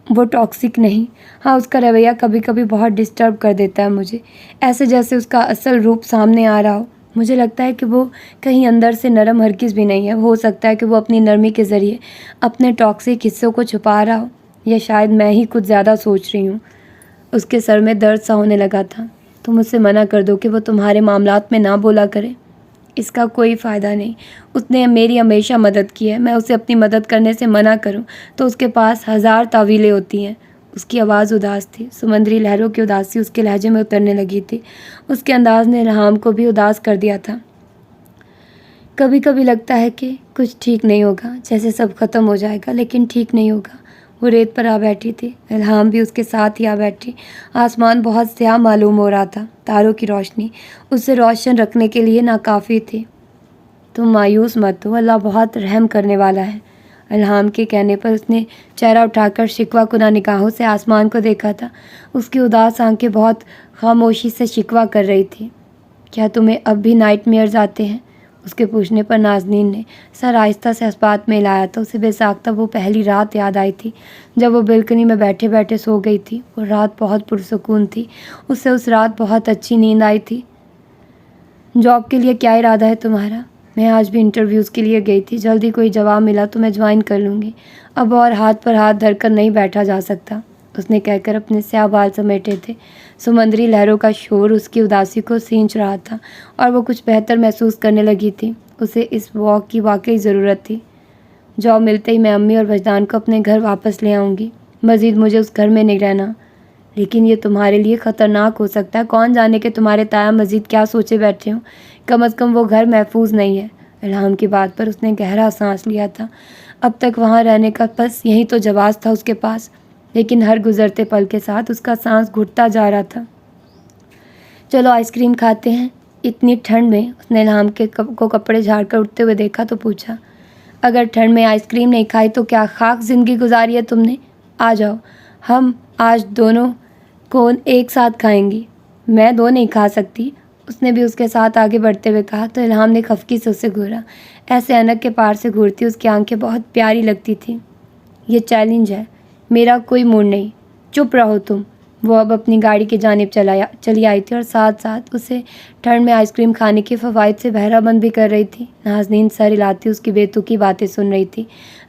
وہ ٹاکسک نہیں، ہاں اس کا رویہ کبھی کبھی بہت ڈسٹرب کر دیتا ہے مجھے، ایسے جیسے اس کا اصل روپ سامنے آ رہا ہو۔ مجھے لگتا ہے کہ وہ کہیں اندر سے نرم ہرگز بھی نہیں ہے۔ ہو سکتا ہے کہ وہ اپنی نرمی کے ذریعے اپنے ٹاکسک حصوں کو چھپا رہا ہو، یا شاید میں ہی کچھ زیادہ سوچ رہی ہوں۔ اس کے سر میں درد سا ہونے لگا تھا۔ تم اس سے منع کر دو کہ وہ تمہارے معاملات میں نہ بولا کرے۔ اس کا کوئی فائدہ نہیں۔ اس نے میری ہمیشہ مدد کی ہے، میں اسے اپنی مدد کرنے سے منع کروں تو اس کے پاس ہزار تعویلیں ہوتی ہیں۔ اس کی آواز اداس تھی۔ سمندری لہروں کی اداسی اس کے لہجے میں اترنے لگی تھی۔ اس کے انداز نے الہام کو بھی اداس کر دیا تھا۔ کبھی کبھی لگتا ہے کہ کچھ ٹھیک نہیں ہوگا، جیسے سب ختم ہو جائے گا، لیکن ٹھیک نہیں ہوگا۔ وہ ریت پر آ بیٹھی تھی، الہام بھی اس کے ساتھ ہی آ بیٹھی۔ آسمان بہت سیاہ معلوم ہو رہا تھا، تاروں کی روشنی اسے روشن رکھنے کے لیے ناکافی تھی۔ تم مایوس مت ہو، اللہ بہت رحم کرنے والا ہے۔ الہام کے کہنے پر اس نے چہرہ اٹھا کر شکوہ کنہ نگاہوں سے آسمان کو دیکھا تھا۔ اس کی اداس آنکھیں بہت خاموشی سے شکوہ کر رہی تھی۔ کیا تمہیں اب بھی نائٹ میئرز آتے ہیں؟ اس کے پوچھنے پر نازنین نے سر آہستہ سے اس بات میں ہلایا تھا۔ اسے بے ساختہ وہ پہلی رات یاد آئی تھی جب وہ بالکنی میں بیٹھے بیٹھے سو گئی تھی۔ وہ رات بہت پرسکون تھی، اسے اس رات بہت اچھی نیند آئی تھی۔ جاب کے لیے کیا ارادہ ہے تمہارا؟ میں آج بھی انٹرویوز کے لیے گئی تھی، جلدی کوئی جواب ملا تو میں جوائن کر لوں گی۔ اب اور ہاتھ پر ہاتھ دھر کر نہیں بیٹھا جا سکتا، اس نے کہہ کر اپنے سیاہ بال سمیٹے تھے۔ سمندری لہروں کا شور اس کی اداسی کو سینچ رہا تھا اور وہ کچھ بہتر محسوس کرنے لگی تھی۔ اسے اس واک کی واقعی ضرورت تھی۔ جاب ملتے ہی میں امی اور وجدان کو اپنے گھر واپس لے آؤں گی۔ مزید مجھے اس گھر میں نہیں رہنا۔ لیکن یہ تمہارے لیے خطرناک ہو سکتا ہے، کون جانے کہ تمہارے تایا مزید کیا سوچے بیٹھے ہوں۔ کم از کم وہ گھر محفوظ نہیں ہے۔ الہام کی بات پر اس نے گہرا سانس لیا تھا۔ اب تک وہاں رہنے کا بس یہی تو جواز تھا اس کے پاس، لیکن ہر گزرتے پل کے ساتھ اس کا سانس گھٹتا جا رہا تھا۔ چلو آئس کریم کھاتے ہیں۔ اتنی ٹھنڈ میں اس نے الہام کو کپڑے جھاڑ کر اٹھتے ہوئے دیکھا تو پوچھا، اگر ٹھنڈ میں آئس کریم نہیں کھائی تو کیا خاک زندگی گزاری ہے تم نے؟ آ جاؤ، ہم آج دونوں کون ایک ساتھ کھائیں گی۔ میں دو نہیں کھا سکتی، اس نے بھی اس کے ساتھ آگے بڑھتے ہوئے کہا تو الہام نے خفگی سے اسے گھورا۔ ایسے انک کے پار سے گھورتی اس کی آنکھیں بہت پیاری لگتی تھیں۔ یہ چیلنج ہے، میرا کوئی موڈ نہیں، چپ رہو تم۔ وہ اب اپنی گاڑی کی جانب چلی آئی تھی اور ساتھ ساتھ اسے ٹھنڈ میں آئس کریم کھانے کے فوائد سے بہرہ مند بھی کر رہی تھی۔ نازنین سر ہلاتی اس کی بے تکی باتیں سن رہی تھی۔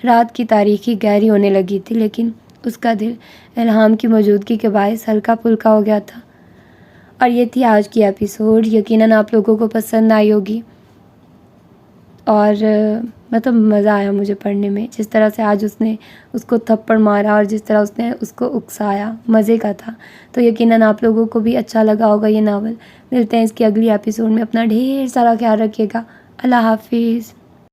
رات کی تاریکی گہری ہونے لگی تھی، لیکن اس کا دل الہام کی موجودگی کے باعث ہلکا پھلکا ہو گیا تھا۔ اور یہ تھی آج کی ایپیسوڈ۔ یقیناً آپ لوگوں کو پسند آئی ہوگی۔ اور مطلب مزہ آیا مجھے پڑھنے میں. جس طرح سے آج اس نے اس کو تھپڑ مارا اور جس طرح اس نے اس کو اکسایا، مزے کا تھا. تو یقیناً آپ لوگوں کو بھی اچھا لگا ہوگا یہ ناول. ملتے ہیں اس کی اگلی ایپیسوڈ میں. اپنا ڈھیر سارا خیال رکھیے گا. اللہ حافظ.